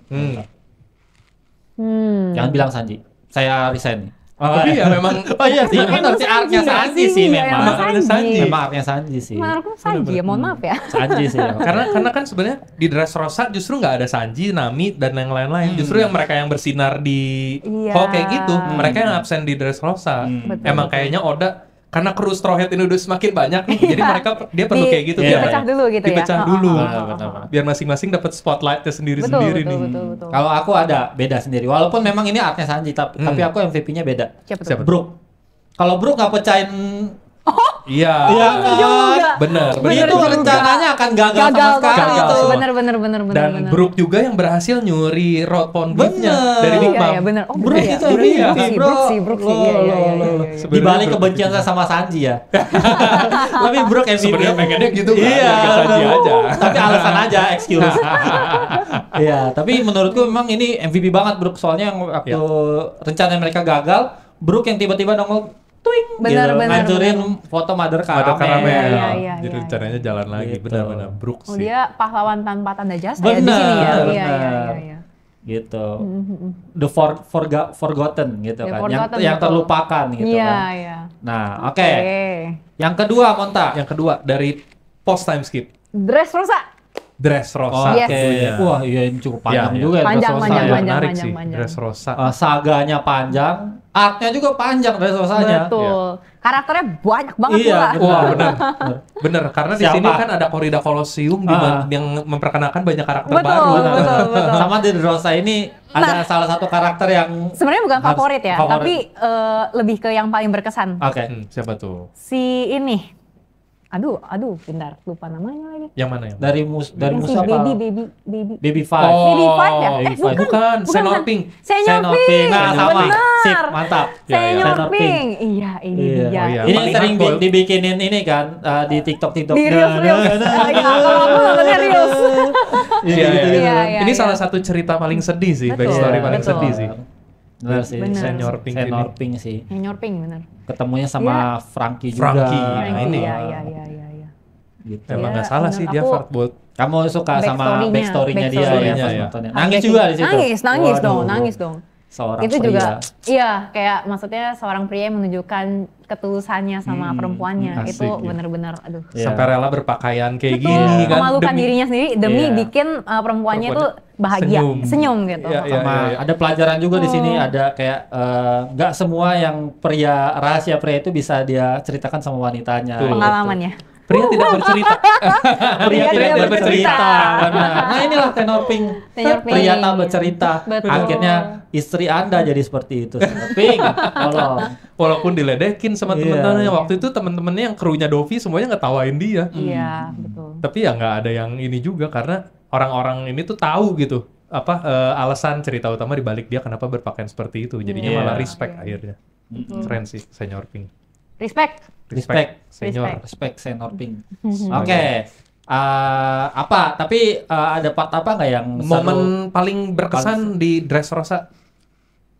Jangan bilang Sanji. Saya resign. Tapi ya memang iya sih, benar sih arc-nya Sanji sih memang. Memang arc-nya Sanji sih. Menurutku Sanji ya, mohon maaf ya. Sanji sih. karena kan sebenarnya di Dressrosa justru nggak ada Sanji, Nami dan yang lain-lain. Justru yang mereka yang bersinar di kayak gitu, mereka yang absen di Dressrosa. Emang kayaknya Oda karena kru Straw Hat ini udah semakin banyak nih, jadi dia perlu kayak gitu dipecah dulu gitu ya. Dipecah dulu. Benar. Biar masing-masing dapat spotlightnya sendiri-sendiri nih. Betul. Kalau aku ada beda sendiri. Walaupun memang ini arc-nya Sanji, tapi aku MVP-nya beda. Siapa tuh? Brook. Kalau Brook nggak pecahin Iya. Bener. Itu rencananya akan gagal sama sekali itu. Bener. Dan Brook juga yang berhasil nyuri Road Pound Beef-nya dari Big Mom. Iya, bener. Oh, Brook itu MVP, Brook sih. Iya. Di balik kebencian saya sama Sanji ya. Tapi Brook MVP. Sebenarnya pengennya gitu kan. Iya. Sanji aja. Tapi alasan aja, excuse. Iya, tapi menurutku memang ini MVP banget Brook, soalnya yang waktu rencana mereka gagal, Brook yang tiba-tiba nongol twing Bener. ngancurin foto Mother Caramel. Iya. Jadi rencananya jalan lagi, Gitu. benar-benar Brook Oh, sih. dia pahlawan tanpa tanda jasa ya di sini ya. Iya. Gitu. The forgotten gitu kan. Forgotten, Yang betul. terlupakan gitu kan. Iya. Nah, oke. Yang kedua, Monta. Yang kedua dari post time skip. Dressrosa. Dressrosa. Yes. Wah, iya ini cukup panjang Iya. juga ya. Panjang, Dressrosa panjang, ya. panjang. Menarik sih, Dressrosa. Saganya panjang, arc-nya juga panjang Dressrosanya. Betul. Karakternya banyak banget Iya, pula. betul. Wah, bener. Karena di Siapa? sini kan ada Corrida Colosseum yang memperkenalkan banyak karakter Betul, baru. betul. Sama di Dressrosa ini ada salah satu karakter yang Sebenarnya bukan harus- favorit ya, tapi lebih ke yang paling berkesan. Oke. Siapa tuh? Si ini. Aduh, bentar, lupa namanya lagi. Yang mana yang? dari Yang si musuh apa? Baby Five. Baby Five ya? Baby Five. Bukan, Senior Pink. Senior Senior Pink. Pink. Nah, sama. Benar. Sip, mantap. Senior Senior Pink. Pink. Iya, ini dia. Oh, iya. Ini Paling sering hardcore. dibikinin ini kan di TikTok. Di Reels. Kalau aku nontonnya Reels. Iya. Ini salah satu cerita paling sedih sih, Betul, backstory paling betul. sedih sih. Benar sih. Benar. Senior Pink Senior ini. Pink sih. Senior Pink, benar. Ketemunya sama Frankie juga. Frankie. Nah, ini. Iya. Gitu. Emang Iya, nggak salah sih dia aku- Fartbolt. Kamu suka sama Backstory-nya, backstory-nya dia ya backstory-nya, pas ya. nontonnya. Nangis juga di situ. Nangis Waduh. dong. seorang itu pria. juga iya kayak maksudnya seorang pria yang menunjukkan ketulusannya sama perempuannya asik, itu iya. benar-benar aduh Iya. Sampai rela berpakaian kayak betul gini kan. memalukan dirinya sendiri demi Iya. bikin perempuannya itu bahagia senyum gitu. Iya, iya. Sama ada pelajaran juga di sini, ada kayak nggak semua yang rahasia pria itu bisa dia ceritakan sama wanitanya. Betul. Pengalamannya. Pria tidak bercerita. Pria tidak tidak bercerita. bercerita. Benar. Nah inilah tenor pink. Tenor pink. Pria tak bercerita. Betul. Akhirnya istri Anda jadi seperti itu. Tenor pink. Tolong. Walaupun diledekin sama Iya. teman-temannya waktu itu teman-temannya yang krunya Dovi semuanya ngetawain dia. Iya betul. Tapi ya nggak ada yang ini juga karena orang-orang ini tuh tahu gitu apa alasan cerita utama di balik dia kenapa berpakaian seperti itu. Jadinya Iya. malah respect akhirnya. Keren sih Senior Pink. Respect. Senior. Respect tenor pink. Oke. Apa? Tapi ada part apa nggak yang Momen paling berkesan di Dressrosa?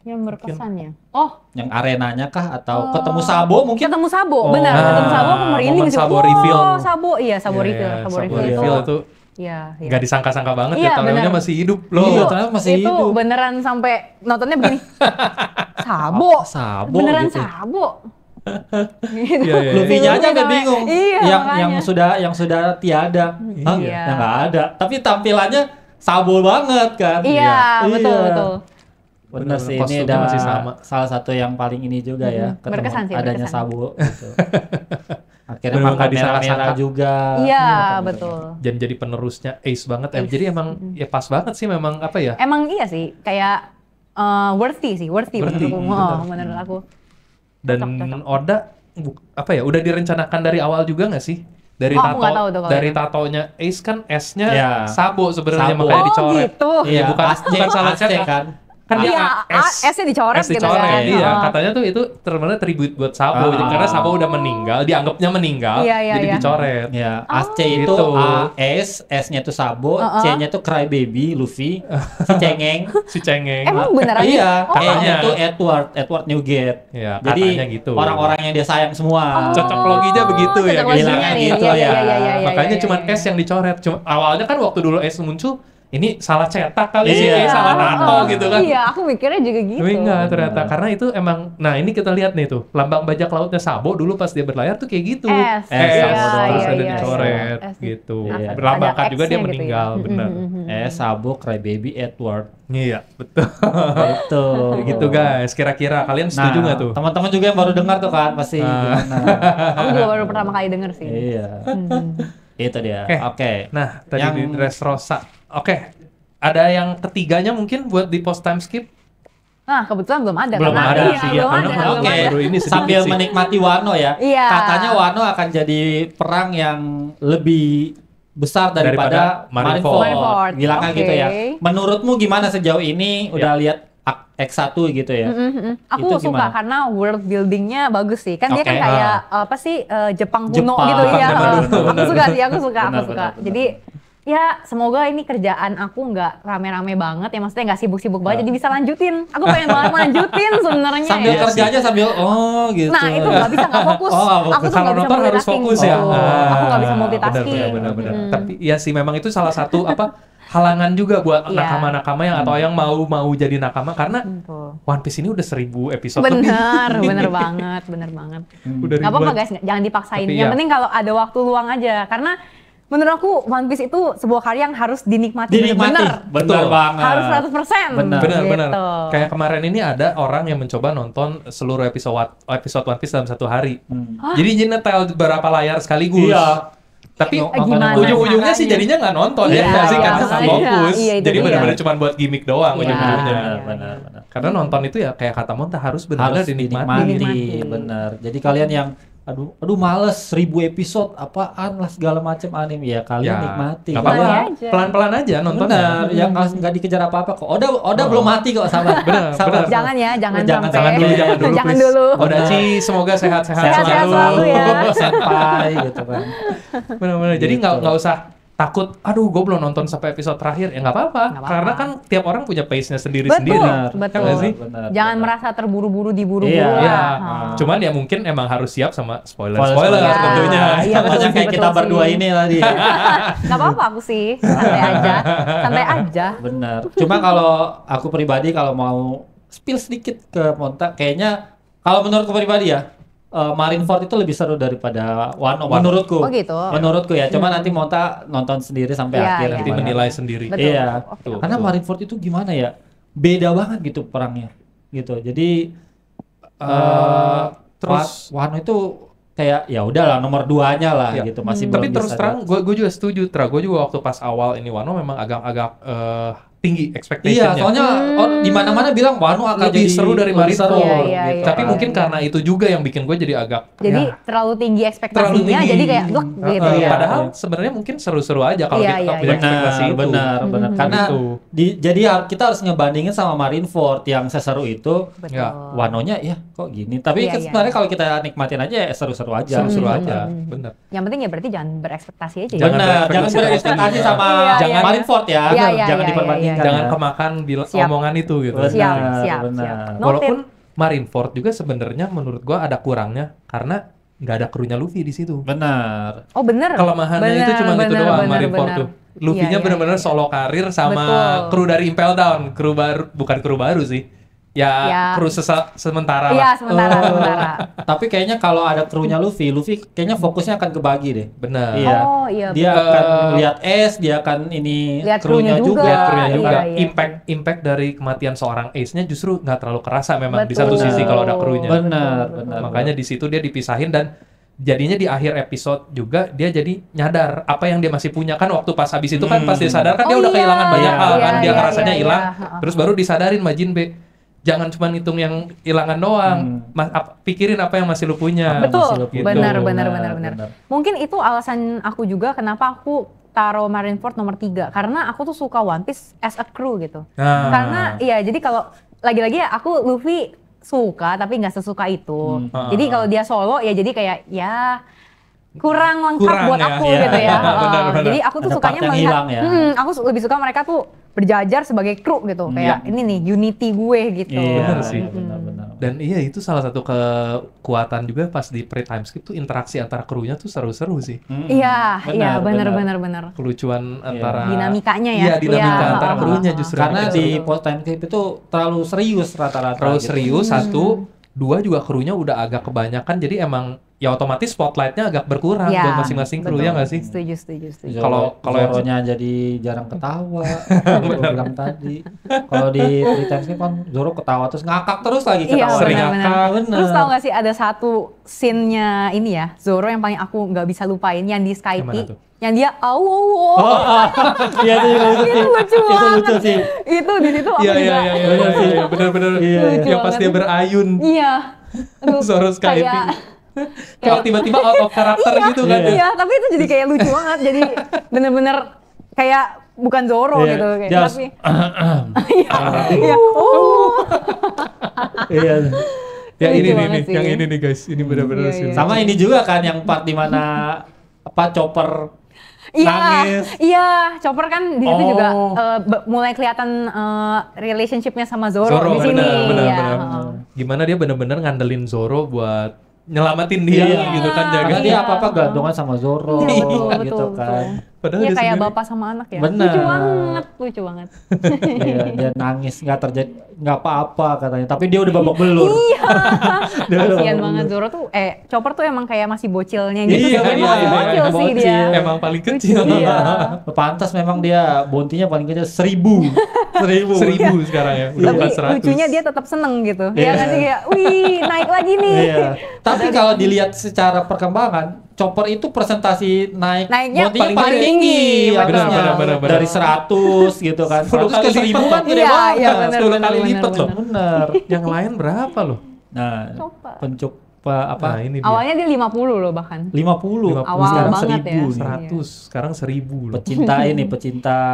Yang berkesannya. Oh, yang arenanya kah atau ketemu Sabo mungkin? ketemu Sabo, benar. Ketemu Sabo aku merinding momen sih. Sabo reveal. Oh, Sabo, iya Sabo Iya, reveal. iya, Sabo Sabo reveal reveal itu Iya, iya. nggak disangka-sangka banget Iya, ya Taonya benar. masih hidup loh. Iya, ternyata masih itu hidup. beneran sampai nontonnya begini. Sabo. Sabo Beneran gitu. Sabo. Gitu. Iya, iya. Luffy-nya aja Luffy udah sampai- bingung. Iya, yang makanya. sudah tiada. Hah? Iya. Yang nggak ada. Tapi tampilannya Sabo banget kan? Iya, betul, Iya. betul. Bener sih, ini Kostumnya ada masih sama. salah satu yang paling ini juga ya, ketemu Berkesan sih, adanya berkesan. Sabo gitu. Akhirnya Bener, makan nggak disangka-sangka. merah-merah juga. Iya, betul. Dan jadi penerusnya Ace banget. Ace. Jadi emang ya pas banget sih memang apa ya? Emang iya sih, kayak worthy Worthy, menurut aku. Oh, menurut aku. Dan Cocok. Oda apa ya? Udah direncanakan dari awal juga nggak sih? Dari Oh, aku nggak tahu tuh kalau dari itu. tatonya Ace kan S-nya Iya. Sabo sebenarnya Sabo. makanya Oh, dicoret. gitu. Iya, bukan salah Aceh cetak. kan. Kan dia Iya, S-nya dicoret S gitu dicoret, kan. iya. Oh. Katanya tuh itu ternyata tribute buat Sabo, Ah. karena Sabo udah meninggal, dianggapnya meninggal, Iya, iya, jadi iya. dicoret. Ya, Aceh itu Gitu. AS, S-nya itu Sabo, C-nya itu Crybaby, Luffy, si Cengeng. Si Cengeng. Emang beneran? Iya, Oh. E-nya Katanya. itu Edward Newgate. Iya, Jadi katanya gitu. orang-orang yang dia sayang semua. Cocok loginya begitu ya, cocok loginya bilangnya nih. gitu Iya, ya. iya, iya, iya, Makanya iya, cuma iya. S yang dicoret. Cuma awalnya kan waktu dulu S muncul, ini salah cetak kali sih, Iya. salah tato gitu kan. Iya, aku mikirnya juga gitu. Tapi enggak ternyata, karena itu emang, nah ini kita lihat nih tuh, lambang bajak lautnya Sabo dulu pas dia berlayar tuh kayak gitu. S. Iya, terus iya, ada iya, dicoret iya. gitu. Iya. Berlambangkan Ada juga dia X-nya gitu meninggal, ya. benar. Sabo, Crybaby, Edward. Iya, betul. Gitu. Gitu guys, kira-kira kalian setuju nggak tuh? Teman-teman juga yang baru dengar tuh kan pasti gimana. Aku juga baru pertama kali denger sih. Iya. Itu dia. Oke. Nah, tadi Yang- di Dressrosa. Oke. Ada yang ketiganya mungkin buat di post time skip? Nah, kebetulan belum ada. Belum karena- ada iya, sih, ya, belum karena ada, belum belum Oke, ada. baru ini sedikit sambil sih. menikmati Wano ya. Iya. Katanya Wano akan jadi perang yang lebih besar daripada Daripada Marineford. Marineford. Bilangnya Oke. gitu ya. Menurutmu gimana sejauh ini udah lihat X1 gitu ya? Aku Itu suka gimana? karena world buildingnya bagus sih. Kan dia kan Oke. kayak apa sih Jepang kuno Jepang, gitu ya. benar, Aku suka sih, aku suka. Benar, Suka. benar. Jadi ya semoga ini kerjaan aku nggak rame-rame banget ya, maksudnya nggak sibuk-sibuk banget, jadi bisa lanjutin. Aku pengen banget lanjutin sebenarnya. Sambil ya. kerja aja sambil gitu. Nah itu nggak bisa nggak fokus. Oh, nggak fokus. Aku tuh Kalau nggak bisa nonton harus multitasking. fokus ya. Aku nggak bisa multitasking. Benar. Tapi ya sih memang itu salah satu apa halangan juga buat Iya. nakama-nakama yang atau yang mau jadi nakama karena Betul. One Piece ini udah 1000 episode lebih. Bener banget, bener banget. Udah Gak apa-apa ribuan. guys, jangan dipaksain. Tapi Yang iya. penting kalau ada waktu luang aja. Karena menurut aku One Piece itu sebuah karya yang harus dinikmati Dinikmati. bener-bener. Betul banget. Harus 100%. Benar. Benar. Gitu. Kayak kemarin ini ada orang yang mencoba nonton seluruh episode One Piece dalam satu hari. Jadi nyetel beberapa layar sekaligus. Iya. Tapi Gimana ujung-ujungnya sih caranya? jadinya nggak nonton Iya, ya nggak sih iya, karena nggak iya, fokus. iya, itu Jadi dia. benar-benar cuma buat gimmick doang Iya, ujung-ujungnya. Benar. Karena nonton itu ya kayak kata Monta harus benar-benar Harus dinikmati. dinikmati, bener. Jadi kalian yang aduh males 1000 episode apaan lah segala macam anime ya kalian nikmati. nggak apa-apa. Nikmati aja. Pelan-pelan aja nontonnya. Benar, yang nggak dikejar apa-apa kok. Oda belum mati kok, sabar. Benar. Jangan ya, jangan Jangan sampai. Jangan dulu. Jangan please. dulu. Odachi semoga sehat-sehat Sehat-sehat selalu ya. Senpai gitu kan. Benar-benar. Jadi Gitu. nggak usah takut. Aduh, gue belum nonton sampai episode terakhir. Ya nggak apa-apa. Nggak apa-apa. Karena kan tiap orang punya pace-nya sendiri-sendiri. Betul, Kan betul. nggak sih? Benar, Jangan benar. merasa terburu-buru, diburu-buru Iya. Iya. lah. Cuman ya mungkin emang harus siap sama spoiler Spoiler. Iya, tentunya. iya, Sama betul aja sih, kayak kita betul berdua sih. ini tadi. Gak apa-apa aku sih, santai aja. Santai aja. Benar. Cuma kalau aku pribadi kalau mau spill sedikit ke Monta, kayaknya kalau menurutku pribadi ya, Marineford itu lebih seru daripada Wano menurutku. Oh gitu. Menurutku ya. Coba nanti Monta nonton sendiri sampai akhir. Nanti menilai sendiri. Betul. Iya. Karena Marineford itu gimana ya? Beda banget gitu perangnya. Gitu. Jadi terus Wano itu kayak ya udahlah nomor 2-nya lah gitu, masih tapi belum terus bisa terang gue juga setuju, gue juga waktu pas awal ini Wano memang agak tinggi expectation-nya. Iya, soalnya di mana-mana bilang Wano akan lebih jadi seru dari Marineford. Iya, Tapi mungkin karena itu juga yang bikin gue jadi agak terlalu tinggi ekspektasinya, terlalu tinggi. jadi kayak blok gitu ya. Padahal sebenarnya mungkin seru-seru aja kalau kita punya ekspektasi itu. Benar. Karena jadi kita harus ngebandingin sama Marineford yang seseru itu. Betul. Wanonya ya kok gini. Tapi sebenarnya kalau kita nikmatin aja ya seru-seru aja. Seru-seru aja, benar. Yang penting ya berarti jangan berekspektasi aja. Jangan berekspektasi sama Marineford ya. Jangan diperbandingkan. Jangan kemakan omongan itu gitu. Siap. Walaupun Marineford juga sebenarnya menurut gua ada kurangnya karena nggak ada krunya Luffy di situ. Benar. Oh benar. Kelemahannya itu cuma itu doang Marineford tuh. Luffy-nya benar-benar solo karir sama kru dari Impel Down, kru baru, bukan kru baru sih. Ya kru sementara lah. Iya, sementara. Tapi kayaknya kalau ada krunya Luffy kayaknya fokusnya akan kebagi deh. Benar. Iya. Oh, iya. Dia akan lihat Ace, dia akan lihat krunya juga. Lihat krunya juga. Iya. Impact dari kematian seorang Ace-nya justru nggak terlalu kerasa memang di satu sisi kalau ada krunya. Benar. Makanya di situ dia dipisahin dan jadinya di akhir episode juga dia jadi nyadar apa yang dia masih punya kan waktu pas habis itu kan pas dia sadar kan dia udah kehilangan banyak hal kan dia ngerasanya hilang terus baru disadarin sama Jinbe. Jangan cuma hitung yang hilangan doang, pikirin apa yang masih lu punya. Betul, gitu. benar. Mungkin itu alasan aku juga kenapa aku taruh Marineford nomor 3 karena aku tuh suka One Piece as a crew gitu. Karena ya jadi kalau lagi-lagi ya aku Luffy suka tapi nggak sesuka itu. Jadi kalau dia solo ya jadi kayak ya kurang lengkap buat aku gitu ya. Benar. Jadi aku tuh sukanya melihat, aku lebih suka mereka tuh berjajar sebagai kru gitu, kayak ini nih unity gue gitu. Iya sih. Benar. Dan iya itu salah satu kekuatan juga pas di pre-time skip tuh interaksi antara krunya tuh seru-seru sih. Iya, benar. Kelucuan antara dinamikanya ya. Iya, dinamika antara krunya justru. Karena di post time skip itu terlalu serius rata-rata. Terlalu serius satu, dua juga krunya udah agak kebanyakan jadi emang ya otomatis spotlightnya agak berkurang buat masing-masing kru ya nggak sih? Setuju. Kalau Zoro-nya jadi jarang ketawa, gue bilang tadi. Kalau di free time skip kan Zoro ketawa terus ngakak terus lagi ketawa. Sering ngakak. Terus tau nggak sih ada satu scene-nya ini ya Zoro yang paling aku nggak bisa lupain yang di Skype. Yang dia Iya itu lucu banget sih. Itu di situ aku juga. Iya benar-benar. Yang pas dia berayun. Iya. Zoro Skype. Kalau tiba-tiba out of karakter gitu kan. Iya, tapi itu jadi kayak lucu banget. Jadi bener-bener kayak bukan Zoro gitu kayak tapi. Iya. Iya. Ya ini nih, yang ini nih guys. Ini benar-benar sih. Sama ini juga kan yang part di mana Chopper nangis. Iya, Chopper kan di situ juga mulai kelihatan relationship-nya sama Zoro di sini. Benar. Gimana dia benar-benar ngandelin Zoro buat nyelamatin dia gitu kan, jaga dia apa-apa gantungan sama Zoro gitu kan. Padahal dia kayak bapak sama anak ya. Bener. Lucu banget. Iya, dia nangis nggak apa-apa katanya, tapi dia udah babak belur. Iya. Kasian banget Zoro tuh, Chopper tuh emang kayak masih bocilnya gitu. Iya, bocil sih dia. Emang paling kecil. Iya. Pantas memang dia bontinya paling kecil 1000 sekarang ya. Udah bukan 100. Lucunya dia tetap seneng gitu. Ya kan sih kayak, wih naik lagi nih. Iya. Tapi kalau dilihat secara perkembangan, Chopper itu presentasi naiknya paling tinggi. Benar. Dari 100 gitu kan. 100 ke 1000 kan gede banget. Iya, benar. 10 kali lipat loh. Bener. Yang lain berapa loh? Nah, pencup apa? Nah, ini dia. Awalnya dia 50 loh bahkan. 50. Awal sekarang banget 1000. Ya. 100, sekarang 1000 loh. Pecinta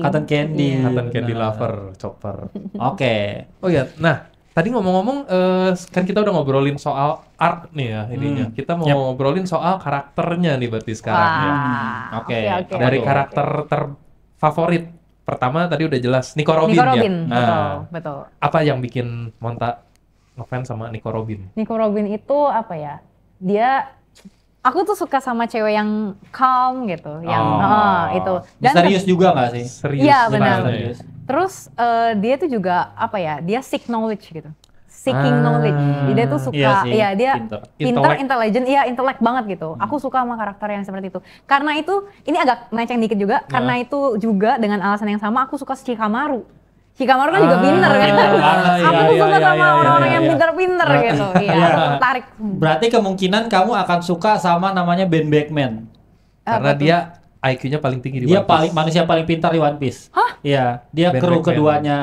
Cotton Candy lover Chopper. Oke. Oh ya, nah tadi ngomong-ngomong kan kita udah ngobrolin soal arc nih ya ininya. Kita mau ngobrolin soal karakternya nih berarti sekarang ya. Oke. Dari karakter terfavorit. Pertama tadi udah jelas Nico Robin ya. Nah, betul. Apa yang bikin Monta ngefans sama Nico Robin? Nico Robin itu apa ya? Aku tuh suka sama cewek yang calm gitu, yang itu. Dan serius juga nggak sih? Serius. Iya benar. Terus dia tuh juga apa ya? Dia seek knowledge gitu. Seeking knowledge. Dia tuh suka, iya dia pintar, Intellect. intelligent, iya intelek banget gitu. Aku suka sama karakter yang seperti itu. Karena itu, ini agak melenceng dikit juga. Karena itu juga dengan alasan yang sama, aku suka Shikamaru. Shikamaru kan juga pinter kan. Aku tuh suka sama orang-orang yang pinter-pinter gitu. Iya, aku tertarik. Berarti kemungkinan kamu akan suka sama namanya Ben Beckman. Karena dia IQ-nya paling tinggi di Dia One Piece. manusia paling pintar di One Piece. Hah? Iya, dia Ben kru Beckman. keduanya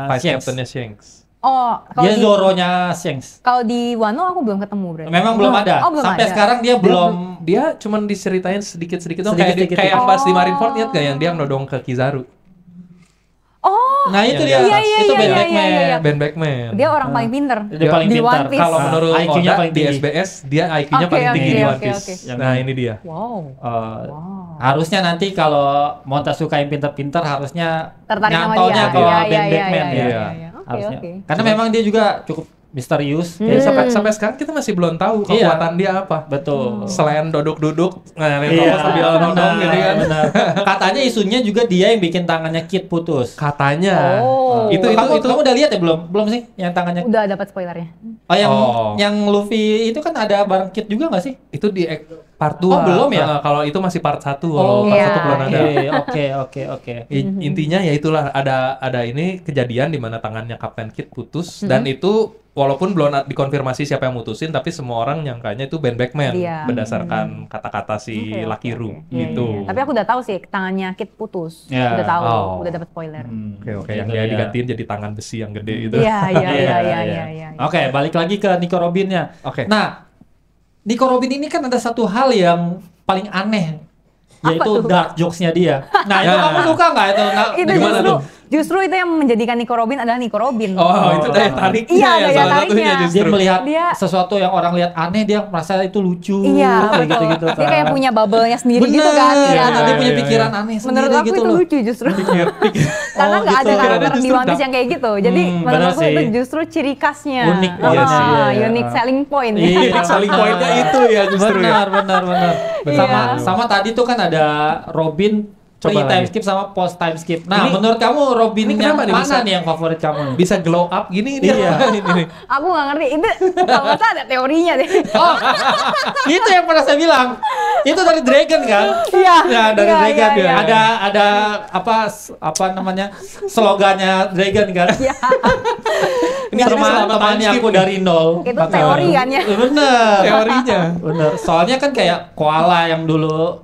Vice Shanks. Captain-nya Shanks. Oh, Dia Zoro-nya Shanks. kalau di Wano aku belum ketemu berarti. Memang belum ada. Oh, belum Sampai ada. sekarang dia belum. Dia cuman diceritain sedikit-sedikit dong, Sedikit-sedikit. kayak pas di Marineford, lihat gak yang dia nodong ke Kizaru? Oh, Nah itu Iya, dia, iya, itu Ben iya, Beckman. iya, iya. Ben Beckman. dia orang paling pinter. Dia paling Di pintar. One Piece. Kalau menurut IQ-nya Oda paling di tinggi. SBS, dia IQ-nya Oke, paling tinggi oke, di One oke, Piece. oke. Nah ini dia. Wow. Harusnya nanti kalau Monta suka yang pintar-pintar harusnya Tertarik sama nyantolnya dia. ke Iya, Ben iya, Beckman iya, ya. iya. Oke, Harusnya. oke. Karena memang dia juga cukup misterius. Ya, sampai sekarang kita masih belum tahu Iya. kekuatan dia apa. Betul. Selain duduk-duduk, ngalahin Iya, rokok sambil nodong gitu kan. benar. Katanya isunya juga dia yang bikin tangannya Kid putus. Katanya. Oh. Kamu udah lihat ya belum sih yang tangannya? Udah dapat spoilernya. Oh Oh. yang Luffy itu kan ada bareng Kid juga nggak sih? Itu di part 2. Oh, belum ya? Kalau itu masih part 1, kalau part iya. 1 belum ada. Oke. Intinya ya itulah ada ini kejadian di mana tangannya Kapten Kid putus dan itu walaupun belum dikonfirmasi siapa yang mutusin, tapi semua orang nyangkanya itu Ben Beckman Dia. berdasarkan kata-kata si Oke, Lucky oke, Room oke. Iya, gitu. iya. Tapi aku udah tahu sih tangannya Kid putus. Ya. Udah tahu, Oh. udah dapat spoiler. Oke, Itu yang dia dia. digantiin jadi tangan besi yang gede itu. Iya. Oke, balik lagi ke Nico Robin-nya. Oke. Nah, Nico Robin ini kan ada satu hal yang paling aneh, yaitu tuh? dark jokes-nya dia. Nah, itu kamu suka nggak itu? Nah, Itu Gimana justru itu yang menjadikan Nico Robin adalah Nico Robin. Oh, itu daya tariknya Iya, ya daya salah satunya tariknya. dia justru. melihat Dia- sesuatu yang orang lihat aneh, dia merasa itu lucu. Iya, kayak betul. gitu-gitu kan. Dia kayak punya bubble-nya sendiri Bener, gitu kan. Iya, dia punya iya, pikiran iya. aneh Menurut sendiri aku gitu itu loh. lucu justru. Karena Oh, nggak gitu. ada karakter Pikirannya di justru One Piece yang kayak gitu. Jadi menurut bener aku sih. itu justru ciri khasnya. Unik Ah, banget sih, iya, iya. unique selling point. Iya, Selling point-nya itu ya justru ya. Benar. Sama tadi tuh kan ada Robin Coba pre-time lagi. skip sama post-time skip. Nah, Ini- menurut kamu Robin ini yang kenapa nih mana bisa- nih yang favorit kamu nih? Bisa glow up gini dia. Iya. Ini. Aku nggak ngerti. Itu kalau nggak salah ada teorinya deh. Oh, itu yang pernah saya bilang. Itu dari Dragon kan? Iya. Ya, dari Iya, Dragon. iya, iya. Ada apa namanya? Slogannya Dragon kan? Iya. Ini jadi selama Teman-temannya time skip aku nih. dari nol. Itu teori kan ya? Bener. Teorinya. Bener. Soalnya kan kayak koala yang dulu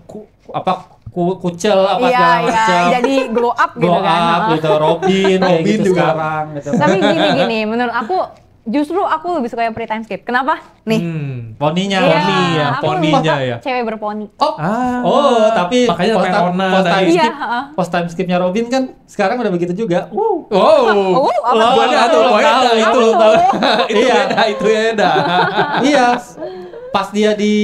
kucel apa Iya, segala iya. macam. Jadi glow up gitu Glow kan. up gitu, Robin kayak Robin gitu juga. sekarang gitu. Tapi gini, menurut aku justru aku lebih suka yang pre-time skip. Kenapa? Nih. Poninya. Iya, Poni ya, aku poninya suka ya. Cewek berponi. Oh, tapi makanya Perona tadi. Iya, post time skipnya Robin kan sekarang udah begitu juga. Oh, apa tuh? Gua ada tuh, Belum pokoknya tahu, ada itu. belum tahu. Itu Iya. beda, itu beda. Iya, pas dia di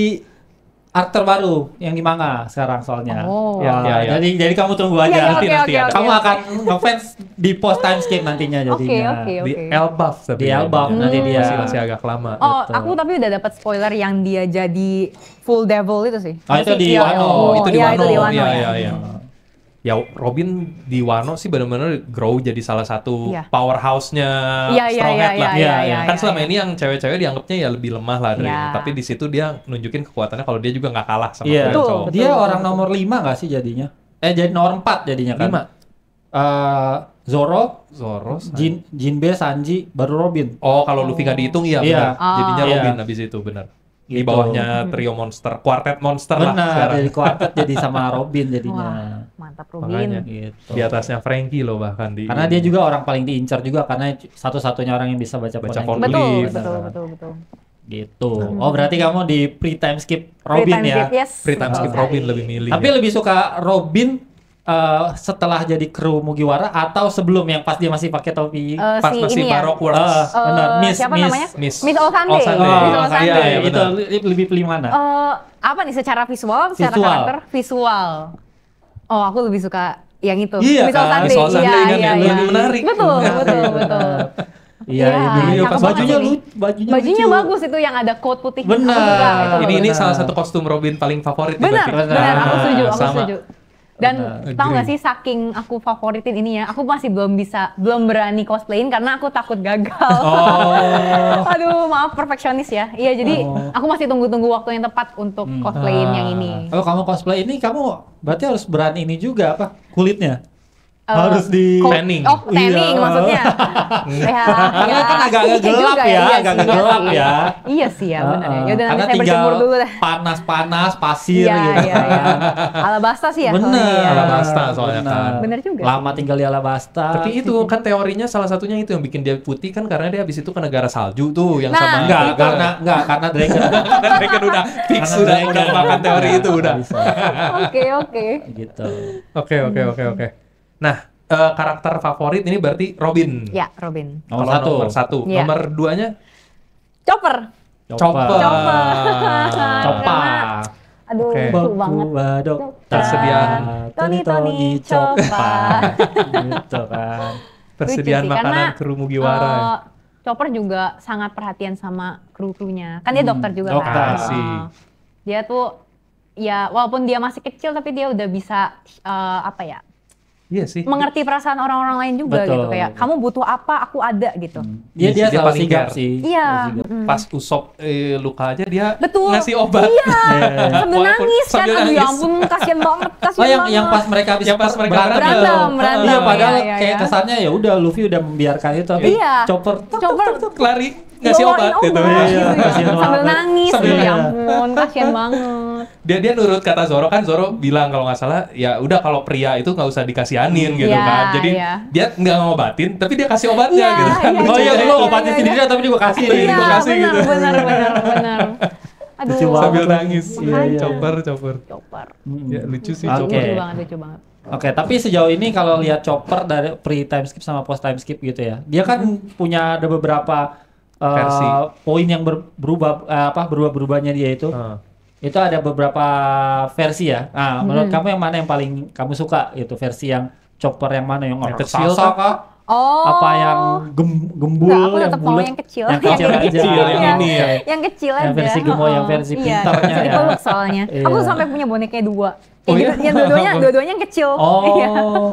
arc terbaru yang di manga sekarang soalnya. Oh. Ya. Jadi kamu tunggu Iya, aja. iya, Nanti, oke, nanti oke, ada. oke, Kamu oke. akan ngefans di post time skip nantinya jadinya. Oke. Di Elbaf tapi. Di Elbaf nanti dia. Masih agak lama. Oh, Betul. aku tapi udah dapat spoiler yang dia jadi full devil itu sih. Oh, itu di Iya, Wano. Oh, itu di iya, Wano. itu di Wano Iya, ya. iya. Ya Robin di Wano sih benar-benar grow jadi salah satu Iya. powerhouse-nya Iya, iya, Straw iya, Hat lah. iya, iya, Kan iya, selama iya. ini yang cewek-cewek dianggapnya ya lebih lemah lah dari Iya. ini. Tapi di situ dia nunjukin kekuatannya kalau dia juga nggak kalah sama Iya. cewek Betul, cowok. Dia betul, orang betul. nomor 5 nggak sih jadinya? Jadi nomor 4 jadinya kan? 5. Zoro, Zoro, Jinbe, Sanji, baru Robin. Oh, kalau Luffy nggak dihitung iya Iya. benar. Jadinya Iya. Robin habis itu benar. Di Gitu. bawahnya trio monster, kuartet monster lah Benar, sekarang. jadi kuartet jadi sama Robin jadinya. Wah, mantap Makanya. Robin. Gitu. Di atasnya Frankie loh bahkan di. Karena dia juga orang paling diincar juga karena satu-satunya orang yang bisa baca Baca phone. phone. Beli. Betul. Gitu. Oh, berarti kamu di pre-time skip Robin Pre-time ya. skip, yes. Free time skip Betul Robin sekali. lebih milih. Tapi lebih suka Robin setelah jadi kru Mugiwara atau sebelum yang pas dia masih pakai topi? pas masih ini ya. Baroque Works. Benar, Siapa namanya? Miss Olsande. Olsande. Miss Oh, Olsande. iya, iya, itu benar. lebih pilih mana? Apa nih secara visual, secara Visual. karakter? Visual. Oh, aku lebih suka yang itu. Iya Miss kan? Olsande. Miss Olsande Iya, kan iya, yang iya. lebih menarik. Betul. Iya, Iya, dulu cakep pas banget bajunya ini. lucu. Bajunya bagus itu yang ada coat putih. Benar. Aku suka, itu Ini bagus. salah satu kostum Robin paling favorit. Benar, berarti. benar. Aku setuju, aku Sama. setuju. Dan Benar. tahu nggak sih, saking aku favoritin ini ya, aku masih belum berani cosplayin karena aku takut gagal. Oh. Aduh, maaf perfeksionis ya. Iya, jadi aku masih tunggu-tunggu waktu yang tepat untuk cosplayin yang ini. Kalau kamu cosplay ini, kamu berarti harus berani ini juga apa? Kulitnya harus di tanning. Oh, tanning Iya. maksudnya. Ya, Karena ya, kan agak-agak iya gelap juga ya, iya agak sih, gelap iya ya. Iya sih ya, benar ya. Yaudah, nanti Karena saya tinggal berjemur dulu deh. panas-panas pasir Iya, gitu. iya, iya. Alabasta sih ya. Bener. Oh, iya. Alabasta soalnya kan. Bener juga. Lama tinggal di Alabasta. Tapi itu kan teorinya salah satunya itu yang bikin dia putih kan karena dia habis itu ke negara salju tuh yang Nah, sama enggak, itu. karena Dragon. karena Dragon udah fix Karena udah Dragon. makan teori itu udah. Bisa. Oke. Gitu. Oke. Nah, karakter favorit ini berarti Robin. Ya, Robin. Nomor Kalau satu. Nomor satu. Iya. Nomor duanya Chopper. Chopper. Chopper. Aduh, Oke. lucu banget. Badok. Persediaan. Tony Chopper. Gitu kan. Persediaan Lucu sih, makanan karena, kru Mugiwara. Chopper juga sangat perhatian sama kru-krunya. Kan dia dokter juga dokter kan. sih. Dia tuh ya walaupun dia masih kecil tapi dia udah bisa apa ya? Iya sih. Mengerti perasaan orang-orang lain juga Betul. gitu, kayak kamu butuh apa, aku ada gitu. Dia Dia selalu paling sigap care. sih. Iya. Selalu sigap. Pas Usop luka aja dia Betul. ngasih obat. Iya. Sambil Walaupun nangis kan. sambil Aduh ya nangis. ampun, kasihan banget, Oh kasihan banget. yang pas mereka habis Yang pas mereka berantem berantem. itu. Berantem, Iya padahal iya, kayak iya. kesannya ya udah Luffy udah membiarkan itu tapi Iya. Chopper Chopper Lari ngasih bawain obat gitu. Iya. Kasihan Sambil banget. nangis, Sambil- ya Iya. ampun, kasihan banget. Dia nurut kata Zoro kan. Zoro bilang kalau nggak salah ya udah kalau pria itu nggak usah dikasihanin gitu Iya, kan. Jadi iya. dia nggak ngobatin tapi dia kasih obatnya Iya, gitu kan. iya, Oh iya, iya, lu iya, obatin iya, sendiri tapi dia gua kasih. Iya, Iya, gua kasih benar, gitu. benar. Aduh, Lucu banget. Sambil nangis. Iya, iya. Chopper. Chopper. Ya lucu sih Oke. Chopper. Lucu banget. Oke, tapi sejauh ini kalau lihat Chopper dari pre-time skip sama post-time skip gitu ya, dia kan punya ada beberapa Versi. poin yang berubah-berubahnya dia itu. Itu ada beberapa versi ya. Nah, menurut kamu yang mana yang paling kamu suka? Itu versi yang Chopper yang mana? Yang Yang kecil raksasa kah? Oh. Apa yang gembul, Enggak, aku yang tetap mau bulat? yang kecil. Yang kecil Yang aja. kecil, yang Iya, ini ya. Yang kecil aja. Yang versi gemoy, yang versi Iya, pintarnya versi ya. dipeluk soalnya. Iya. Aku sampai punya bonekanya 2. Oh iya? Yang dua-duanya yang kecil. Iya. Oh,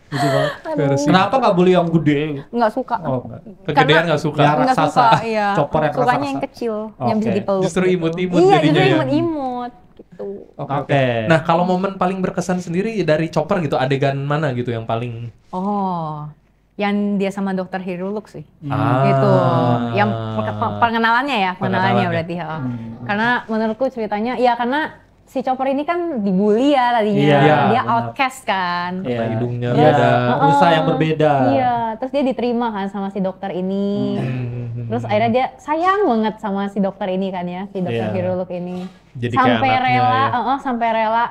lucu banget. Versi. Kenapa nggak beli yang gede? Nggak suka. Oh, enggak. Kegedean nggak suka. Ya, Nggak raksasa. suka, iya. Chopper yang Sukanya raksasa. yang kecil, yang bisa Oke. dipeluk. Justru gitu. imut-imut Iya, jadinya justru ya. imut-imut gitu. Oke. Nah, kalau momen paling berkesan sendiri dari Chopper gitu, adegan mana gitu yang paling Oh, yang dia sama Dr. Hiruluk sih. Ah. Gitu. Yang pengenalannya ya, pengenalannya Pengenalannya. berarti. Karena menurutku ceritanya, ya karena si Chopper ini kan dibully ya tadinya. Iya, Dia benar. outcast kan. Iya. Karena hidungnya Iya, beda. ada usaha yang berbeda. Iya, terus dia diterima kan sama si dokter ini. Hmm. Terus akhirnya dia sayang banget sama si dokter ini kan ya, si dokter Iya. Hiruluk ini. Jadi kayak sampai anaknya rela, ya. sampai rela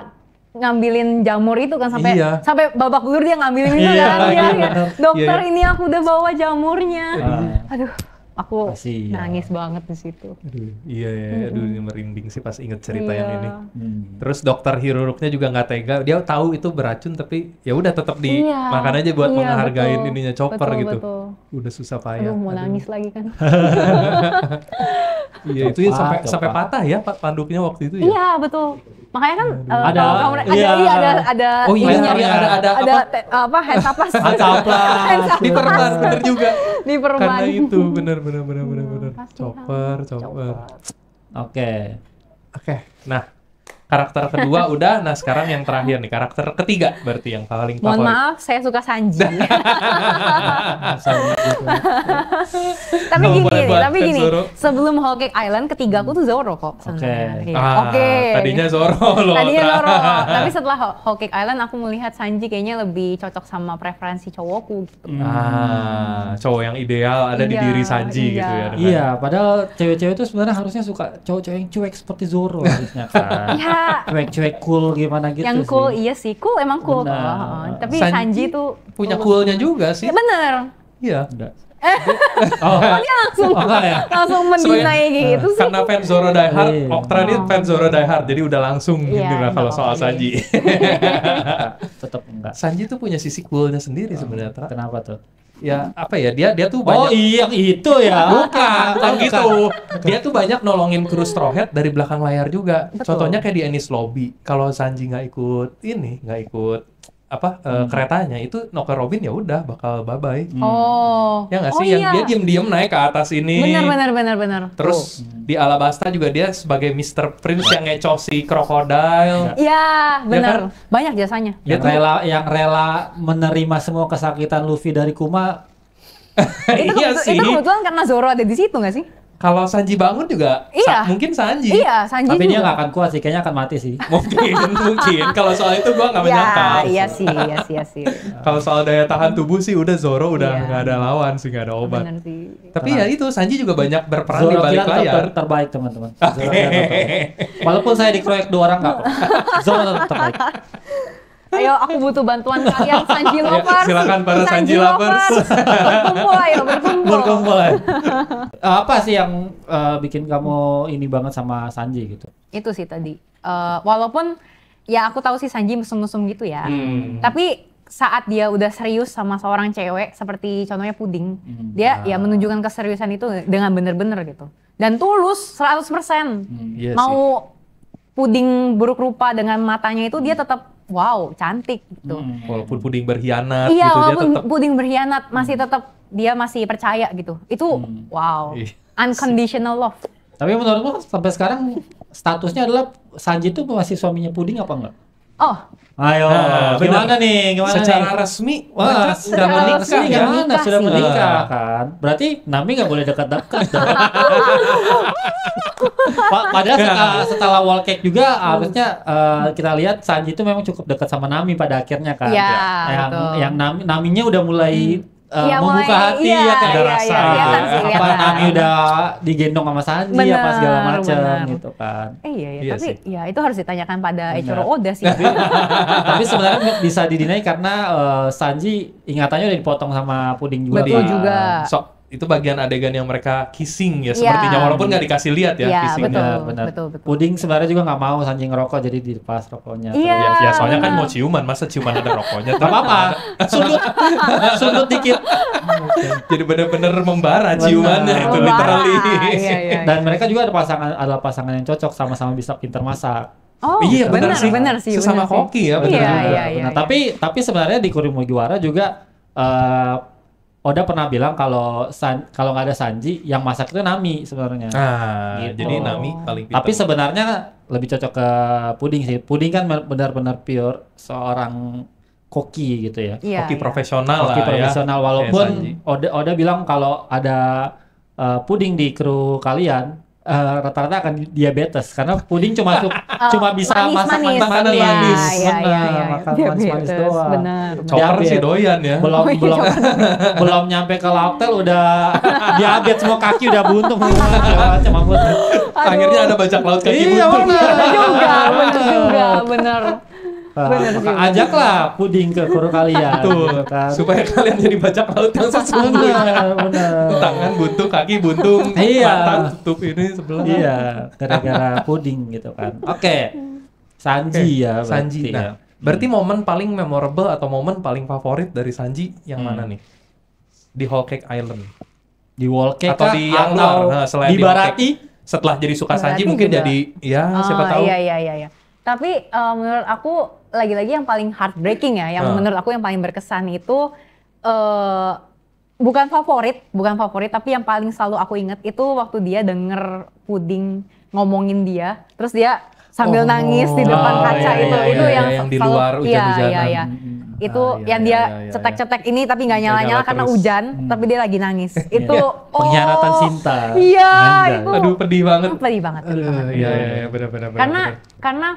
ngambilin jamur itu kan sampai Iya. sampai babak belur dia ngambilin itu Iya, kan. iya, Iya, bener. dokter Iya, iya. ini aku udah bawa jamurnya. Ah. Aduh, aku Kasihan. nangis banget di situ. Aduh, iya ya, aduh ini merinding sih pas inget cerita Iya. yang ini. Hmm. Terus dokter Hiruruknya juga nggak tega, dia tahu itu beracun tapi ya udah tetap Iya, dimakan aja buat iya, menghargain betul. ininya Chopper Betul, gitu. betul. Udah susah payah. Aduh, mau nangis lagi kan. Iya, itu ya sampai Chopper. sampai patah ya panduknya waktu itu ya. Iya, betul. Makanya kan Ada, kalau kamu iya. ada Oh iya, ininya, iya, ada apa handsaplas. Handsaplas. Diperban bener juga. Diperban. Karena itu bener. Kasihan. Chopper. Oke. Oke, nah karakter kedua udah, nah sekarang yang terakhir nih, karakter ketiga berarti yang paling Mohon favorit. maaf, saya suka Sanji. tapi Nggak gini, boleh buat tapi kan gini. Zoro. Sebelum Whole Cake Island, ketigaku tuh Zoro kok sebenarnya. Oke. Iya. Ah, Oke. tadinya Zoro loh. Tadinya Tra. Zoro. Tapi setelah Whole Cake Island, aku melihat Sanji kayaknya lebih cocok sama preferensi cowokku gitu. Ah, cowok yang ideal ada di Iya, diri Sanji iya. gitu ya. dengan- Iya, padahal cewek-cewek itu sebenarnya harusnya suka cowok-cowok yang cuek seperti Zoro harusnya kan. Iya. Cuek-cuek cool gimana gitu Yang sih. cool, iya sih. Cool emang cool kok. Benar. Heeh. Tapi Sanji Sanji tuh punya coolnya juga sih. Ya, bener. Iya. Udah. Oh, Dia langsung oh, enggak ya? langsung mendinai gitu sih. Karena fans Zoro Die Hard, Iya. Oktra ini fans Zoro Die Hard, jadi udah langsung Iya, gitu lah kalau dong, soal iya. Sanji. Tetap enggak. Sanji tuh punya sisi coolnya sendiri sebenarnya, Tra. Kenapa tuh? ya apa ya, dia tuh Oh banyak iya itu ya. bukan gitu. Dia tuh banyak nolongin kru Straw Hat dari belakang layar juga. Betul. Contohnya kayak di Enies Lobby. Kalau Sanji nggak ikut keretanya, itu Noker Robin ya udah bakal bye-bye. Oh. Ya nggak Oh sih, yang iya. dia diem-diem naik ke atas ini. Benar. Terus di Alabasta juga dia sebagai Mr. Prince yang ngecoh si Crocodile. Iya, benar. kan? Banyak jasanya. Yang rela menerima semua kesakitan Luffy dari Kuma. Iya sih. Itu kebetulan karena Zoro ada di situ nggak sih? Kalau Sanji bangun juga Iya. mungkin Sanji. Iya, Sanji Tapi dia juga. nggak akan kuat sih, kayaknya akan mati sih. Mungkin. Kalau soal itu gua nggak menyangka. Iya sih. Kalau soal daya tahan tubuh sih udah Zoro udah Iya. nggak ada lawan sih, nggak ada obat. Benar sih. Tapi ya itu Sanji juga banyak berperan di Zoro balik Kilan layar. terbaik teman-teman. Zoro Kilan terbaik. Walaupun saya dikeroyok 2 orang nggak apa. Zoro tetap terbaik. Ayo, aku butuh bantuan kalian Sanji lovers. silakan para Sanji lovers. Berkumpul. Berkumpul ya. Apa sih yang bikin kamu ini banget sama Sanji gitu? Itu sih tadi. Walaupun ya aku tahu sih Sanji mesum-mesum gitu ya. Tapi saat dia udah serius sama seorang cewek seperti contohnya Puding, dia ya menunjukkan keseriusan itu dengan bener-bener gitu. Dan tulus 100%. Iya Mau Puding buruk rupa dengan matanya itu dia tetap wow, cantik gitu. Walaupun Puding berkhianat Iya, gitu, dia walaupun tetap Puding berkhianat masih tetap dia masih percaya gitu. Itu wow. Ih. Unconditional love. Tapi menurutmu sampai sekarang statusnya adalah Sanji itu masih suaminya Puding apa enggak? Oh, Ayo, gimana nih? secara resmi Wah, sudah menikah resmi ya? menikah Sudah sih. menikah kan? Berarti Nami nggak boleh dekat-dekat dong. Padahal setelah wall cake juga harusnya kita lihat Sanji itu memang cukup dekat sama Nami pada akhirnya kan. Iya, betul. Yang Naminya udah mulai Iya, membuka mulai- hati iya, ya kan. iya, Ada rasa iya, kelihatan sih, apa kelihatan. Nami udah digendong sama Sanji apa Benar, segala macam benar. gitu kan. Iya, Iya tapi sih. ya itu harus ditanyakan pada Benar. Eiichiro Oda sih. Tapi sebenarnya bisa didinai karena Sanji ingatannya udah dipotong sama Puding juga. Betul kan. juga. So, itu bagian adegan yang mereka kissing ya Iya. sepertinya, walaupun nggak dikasih lihat ya Iya, kissingnya. betul. betul. Puding sebenarnya juga nggak mau Sanji ngerokok jadi dilepas rokoknya. Iya. Ya, soalnya kan benar. mau ciuman, masa ciuman ada rokoknya? Gak apa-apa, sundut dikit. Jadi bener-bener membara Benar. ciumannya itu Membara. literally. Iya. Dan mereka juga adalah pasangan yang cocok, sama-sama bisa pintar masak. Oh, Iya, benar sih. benar sih. Sesama benar sih. koki ya, benar Iya, juga. iya, Benar. iya. Tapi sebenarnya di Kurimugiwara juga Oda pernah bilang kalau nggak ada Sanji, yang masak itu Nami sebenarnya. Nah, Gitu. jadi Nami paling pintar. Tapi sebenarnya lebih cocok ke Puding sih. Puding kan benar-benar pure seorang koki gitu ya. Iya, koki iya. profesional Koki lah profesional ya. walaupun Kayak Sanji. Oda bilang kalau ada Puding di kru kalian rata-rata akan diabetes karena Puding cuma bisa masak manis. manis. Iya, Benar, iya. makan manis-manis Diabetes, doang. benar. Chopper Diabetes. sih doyan ya. Belum Oh, iya, belum belum nyampe ke Lauptel udah diabetes, semua kaki udah buntung macam apa. Akhirnya ada bajak laut kaki Iya, buntung. Bener juga, bener. Bener sih. Ajaklah Puding ke kru kalian. Tuh, gitu kan. supaya kalian jadi bajak laut yang sesungguhnya. Benar. Tangan buntung, kaki buntung, Iya. mata tutup ini sebelah. Iya, gara-gara Puding gitu kan. Oke. Sanji ya berarti Sanji. ya. Nah, berarti momen paling memorable atau momen paling favorit dari Sanji yang mana nih? Di Whole Cake Island. Di wall cake Atau kah? di yang atau luar? Nah, selain di di wall Barati? Setelah jadi suka Sanji Berarti mungkin juga. jadi ya siapa tahu. Iya. Tapi menurut aku lagi-lagi yang paling heartbreaking ya, yang menurut aku yang paling berkesan itu bukan favorit, tapi yang paling selalu aku inget itu waktu dia denger Puding ngomongin dia, terus dia sambil nangis di depan kaca itu yang di selalu- luar hujan-hujanan. Iya. Itu Iya, yang iya, dia iya. cetek-cetek ini tapi nggak nyala-nyala nyala karena terus. hujan, tapi dia lagi nangis. Itu Pengkhianatan cinta. Iya, Anjay. itu Aduh, pedih banget. pedih banget. Iya, benar-benar. Karena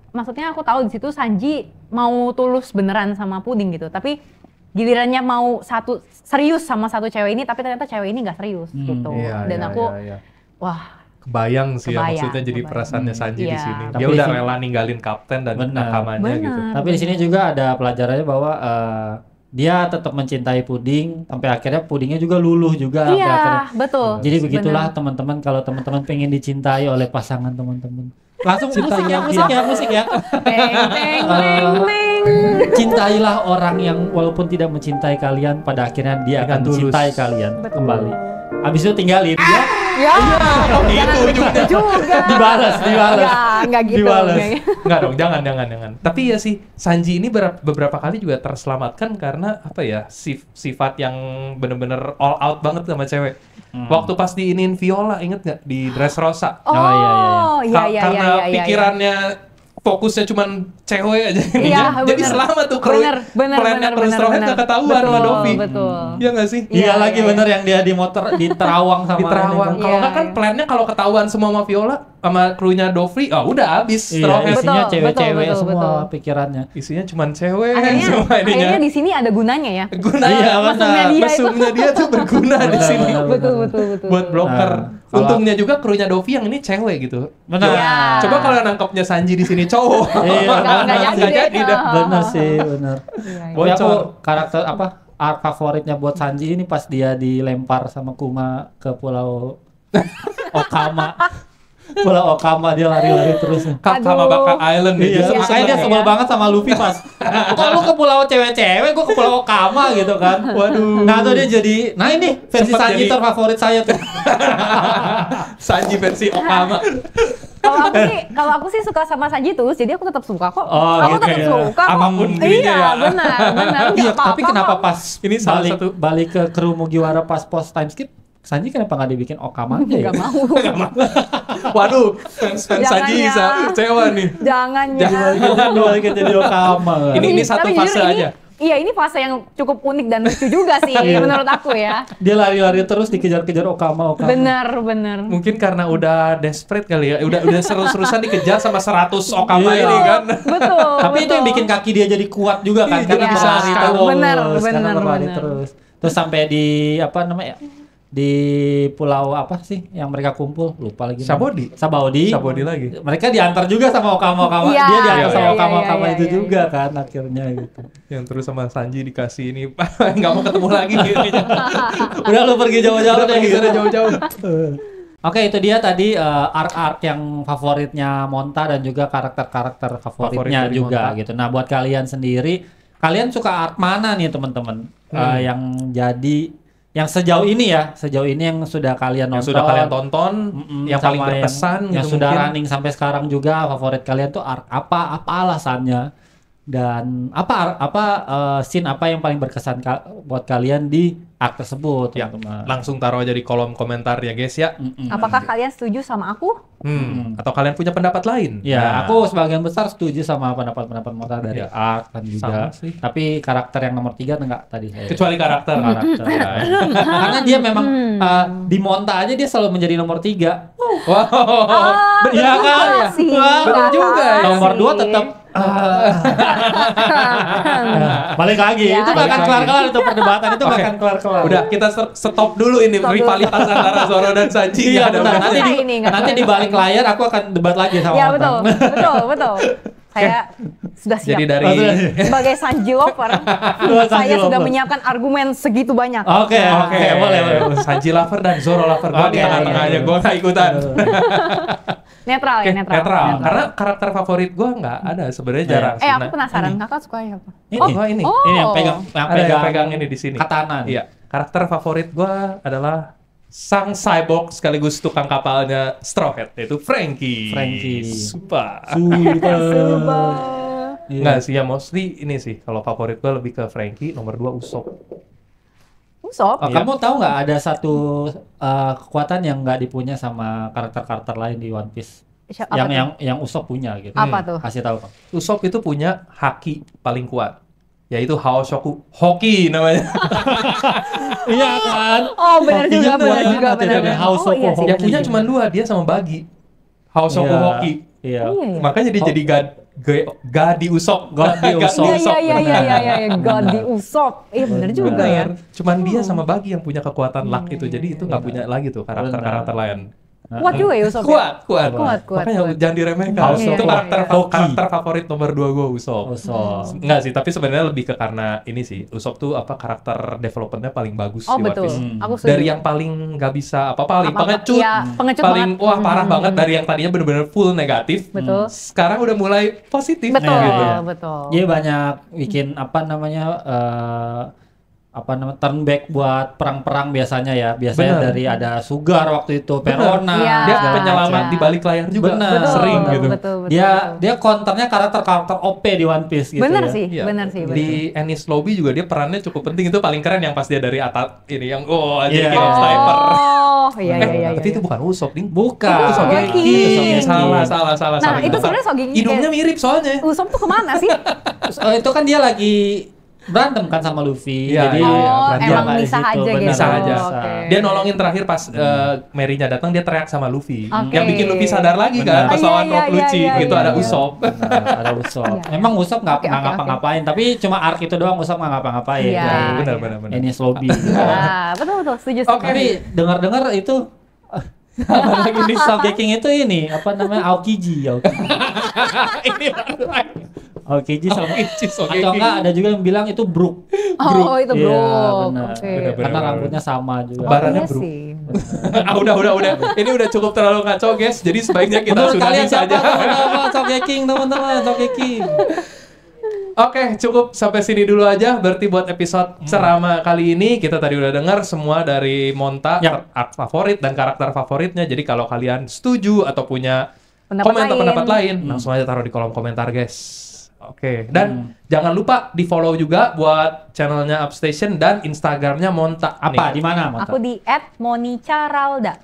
maksudnya aku tahu di situ Sanji mau tulus beneran sama Puding gitu, tapi gilirannya mau serius sama satu cewek ini, tapi ternyata cewek ini nggak serius gitu. Dan aku wah, kebayang sih ya, Kebayang, maksudnya jadi kebayang. perasaannya Sanji di Iya. sini. Tapi Dia di udah sini- rela ninggalin kapten dan Benar. nakamannya Benar. gitu. Tapi di sini juga ada pelajarannya bahwa dia tetap mencintai Puding sampai akhirnya Pudingnya juga luluh juga sampai iya akhirnya. betul. Jadi begitulah Benar. teman-teman, kalau teman-teman pengen dicintai oleh pasangan teman-teman. Langsung musik ya. Teng teng teng teng. Cintailah orang yang walaupun tidak mencintai kalian, pada akhirnya dia akan tulus. mencintai kalian kembali. Abis itu tinggalin dia. Ya, itu ujungnya juga. Dibalas. Enggak gitu. Dibalas. Enggak dong, jangan. Tapi ya sih, Sanji ini beberapa kali juga terselamatkan karena apa ya, sifat yang bener-bener all out banget sama cewek. Waktu pas diinin Viola, inget nggak di Dressrosa? Iya. Karena pikirannya fokusnya cuman cewek aja ininya. Jadi selama tuh plannya terus terang gak ketahuan sama Dovi. Betul. Iya gak sih? Iya lagi bener yang dia di motor di Terawang sama Di Terawang. Kalau nggak kan plannya kalau ketahuan semua sama Viola sama krunya Dovi, udah habis. Iya, isinya Betul, cewek-cewek betul, semua betul. pikirannya. Isinya cuman cewek semua Akhirnya di sini ada gunanya ya. Gunanya mesumnya dia tuh berguna di sini. Betul. Buat bloker. Nah, Untungnya juga krunya Dovi yang ini cewek gitu. Benar. Iya. Coba kalau nangkepnya Sanji di sini cowok. Nggak jadi dah. Bener sih, bener. Tapi aku Bocor. karakter arc favoritnya buat Sanji ini pas dia dilempar sama Kuma ke pulau Okama. Pulau Okama dia lari-lari terus. Sama Baka Island Iya, makanya dia sebel banget sama Luffy pas. Kok lu ke pulau cewek-cewek, gua ke pulau Okama gitu kan. Waduh. Nah, tuh dia jadi, nah ini versi Sempet Sanji jadi- terfavorit saya tuh. Sanji versi Okama. Kalau aku sih suka sama Sanji terus, jadi aku tetap suka kok. Oh, aku gitu tetap ya. suka kok. Apapun dirinya Iya, ya. benar. Iya, Nggak apa-apa tapi kenapa kok. pas Ini salah satu- balik ke kru Mugiwara pas post time skip, Sanji kenapa nggak dibikin Okama aja ya? Nggak mau. Waduh, fans Jangan Sanji ya. bisa kecewa nih. Jangan ya. Balikin jadi Okama. Ini satu Tapi fase jujur aja. Iya, ini fase yang cukup unik dan lucu juga sih menurut aku ya. Dia lari-lari terus dikejar-kejar Okama. Bener. Mungkin karena udah desperate kali ya. Udah seru-serusan dikejar sama 100 Okama Iya. ini kan. Betul. Tapi itu yang bikin kaki dia jadi kuat juga kan, karena Iya. bisa lari terus. Bener, Karena berlari bener. terus. Terus sampai di apa namanya? Di pulau apa sih yang mereka kumpul? Lupa lagi. Sabaudi. Sabaudi lagi. Mereka diantar juga sama Okama. Iya, Dia diantar iya, sama iya, Okama iya, itu iya, juga kan akhirnya gitu. Yang terus sama Sanji dikasih ini nggak mau ketemu lagi. Udah lu pergi jauh-jauh deh gitu. jauh-jauh. Oke, itu dia tadi arc-arc yang favoritnya Monta dan juga karakter-karakter favoritnya Favorit dari juga Monta. gitu. Nah, buat kalian sendiri, kalian suka arc mana nih teman-teman? Yang jadi yang sejauh ini yang sudah kalian nonton, Yang sudah kalian tonton, yang paling sama berkesan yang gitu sudah mungkin. running sampai sekarang juga, favorit kalian tuh arc apa alasannya? Dan scene apa yang paling berkesan buat kalian di arc tersebut, Ya, teman-teman? langsung taruh aja di kolom komentar ya guys ya. Apakah kalian setuju sama aku? Atau kalian punya pendapat lain? Ya, Nah, aku sebagian besar setuju sama pendapat-pendapat Monta dari Ya. arc dan juga. Sama sih. Tapi karakter yang nomor 3 enggak tadi saya. kecuali karakter. Karakter. Karena dia memang di Monta aja dia selalu menjadi nomor 3. Wow. Iya kan? Makasih, Bener juga ya. Nomor 2 tetap balik lagi. Ya, Itu nggak akan ya. kelar-kelar itu perdebatan itu nggak Oke. akan kelar-kelar. Udah, kita stop dulu ini Stop dulu. rivalitas antara Zoro dan Sanji. Iya, Nggak ada benar. urusannya. Nanti di balik layar aku akan debat lagi sama Ya Monta. betul. Saya sudah siap. Jadi dari Sebagai Sanji lover, saya sudah menyiapkan argumen segitu banyak. Oke, boleh. Sanji lover dan Zoro lover. Gue di Oke, tengah-tengah iya. aja, gue gak ikutan. Netral ya, netral. Karena karakter favorit gue nggak ada sebenarnya Iya. jarang. sih. Aku Nah, penasaran, kakak suka apa? Ini. Oh, ini. Ini yang Ada yang pegang ini di sini. katana. Iya. Karakter favorit gue adalah sang cyborg sekaligus tukang kapalnya Straw Hat, yaitu Frankie. Super. Iya. Enggak sih ya, mostly ini sih. Kalau favorit gue lebih ke Frankie, nomor 2 Usopp. Usopp? Oh, kamu tahu nggak ada satu kekuatan yang nggak dipunya sama karakter-karakter lain di One Piece? Apa tuh? Yang Usopp punya gitu. Apa tuh? Kasih tahu Kak. Usopp itu punya haki paling kuat, yaitu Haoshoku Hoki namanya. Iya kan? Oh benar juga, Hokinya benar tuh juga, ada benar. di House of iya sih. Hoki. Yang punya cuma 2, dia sama Bagi. Haoshoku Iya. Hoki. Iya. Iya, iya. Makanya dia jadi Gadi Usopp. Gadi Usopp. Iya, God di Usopp. Iya benar juga ya. Cuman dia sama Bagi yang punya kekuatan luck itu. Jadi itu nggak punya lagi tuh karakter-karakter lain. Kuat juga ya Usopp. Kuat. Makanya jangan diremehkan. Itu karakter favorit nomor 2 gue Usopp. Enggak sih, tapi sebenarnya lebih ke karena ini sih. Usopp tuh karakter developmentnya paling bagus di One Piece. Aku setuju. Dari yang paling nggak bisa paling pengecut, paling banget. parah banget dari yang tadinya benar-benar full negatif. Betul. Sekarang udah mulai positif. Betul. Dia banyak bikin turn back buat perang-perang biasanya ya. Biasanya dari ada Sugar waktu itu, Perona. Dia penyelamat di balik layar juga. Sering gitu. Betul. Dia counternya karakter OP di One Piece gitu. Bener ya. sih. Di Enies Lobby juga dia perannya cukup penting. Itu paling keren yang pas dia dari atas ini yang jadi sniper. Iya. Tapi itu bukan Usopp, Ding. Bukan. Itu Sogeki. Salah. Nah, itu sebenarnya Sogeki. Hidungnya mirip soalnya. Usopp tuh kemana sih? Itu kan dia lagi berantem kan sama Luffy. Jadi emang misah aja gitu. Misah aja. Dia nolongin terakhir pas Mary-nya datang, dia teriak sama Luffy. Yang bikin Luffy sadar lagi kan pas lawan Rock Lucci. Itu ada Usopp. Ada Usopp. Memang Usopp nggak ngapa-ngapain, tapi cuma arc itu doang Usopp nggak ngapa-ngapain. Benar. Ini Lobby. Betul, setuju. Tapi dengar-dengar itu apalagi di Shokugeki itu ini Aokiji. Ini Aokiji sama Shokugeki. Atau enggak ada juga yang bilang itu Brook. Itu Brook. Benar. Karena rambutnya sama juga. Barannya Brook. Udah. Ini udah cukup terlalu kacau, guys. Jadi sebaiknya kita sudahi saja. Teman-teman, Shokugeki. Oke, cukup sampai sini dulu aja. Berarti buat episode ceramah kali ini kita tadi udah dengar semua dari Monta, arc favorit dan karakter favoritnya. Jadi kalau kalian setuju atau punya pendapat lain, langsung aja taruh di kolom komentar, guys. Oke, dan jangan lupa di follow juga buat channelnya Upstation dan Instagramnya Monta. Apa? Di mana Monta? Aku di @monicaralda.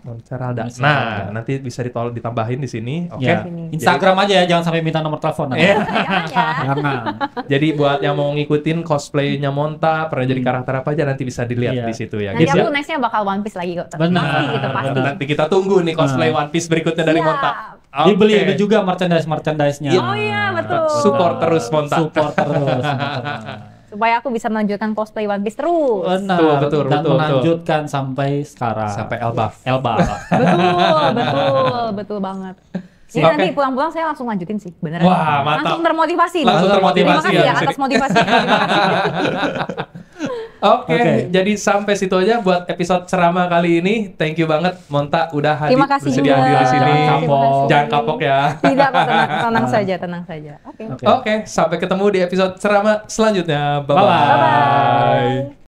Nah, nanti bisa ditambahin di sini. Oke. Instagram aja ya, jangan sampai minta nomor telepon. Jangan. Jadi buat yang mau ngikutin cosplaynya Monta, pernah jadi karakter apa aja nanti bisa dilihat di situ ya. Nanti aku nextnya bakal One Piece lagi kok. Benar. Nanti kita tunggu nih cosplay One Piece berikutnya dari Monta. Dibeli juga merchandise-nya. Oh iya, betul. Support terus Monta. Supaya aku bisa melanjutkan cosplay One Piece terus. Betul. Melanjutkan sampai sekarang. Sampai Elbaf. Betul banget. Ini nanti pulang-pulang saya langsung lanjutin sih, beneran. Wah, mantap. Langsung termotivasi. Terima kasih ya atas motivasinya. Oke, jadi sampai situ aja buat episode ceramah kali ini. Thank you banget Monta udah bersedia hadir di sini. Jangan kapok ya. Tidak kok, tenang saja. Oke, sampai ketemu di episode ceramah selanjutnya. Bye.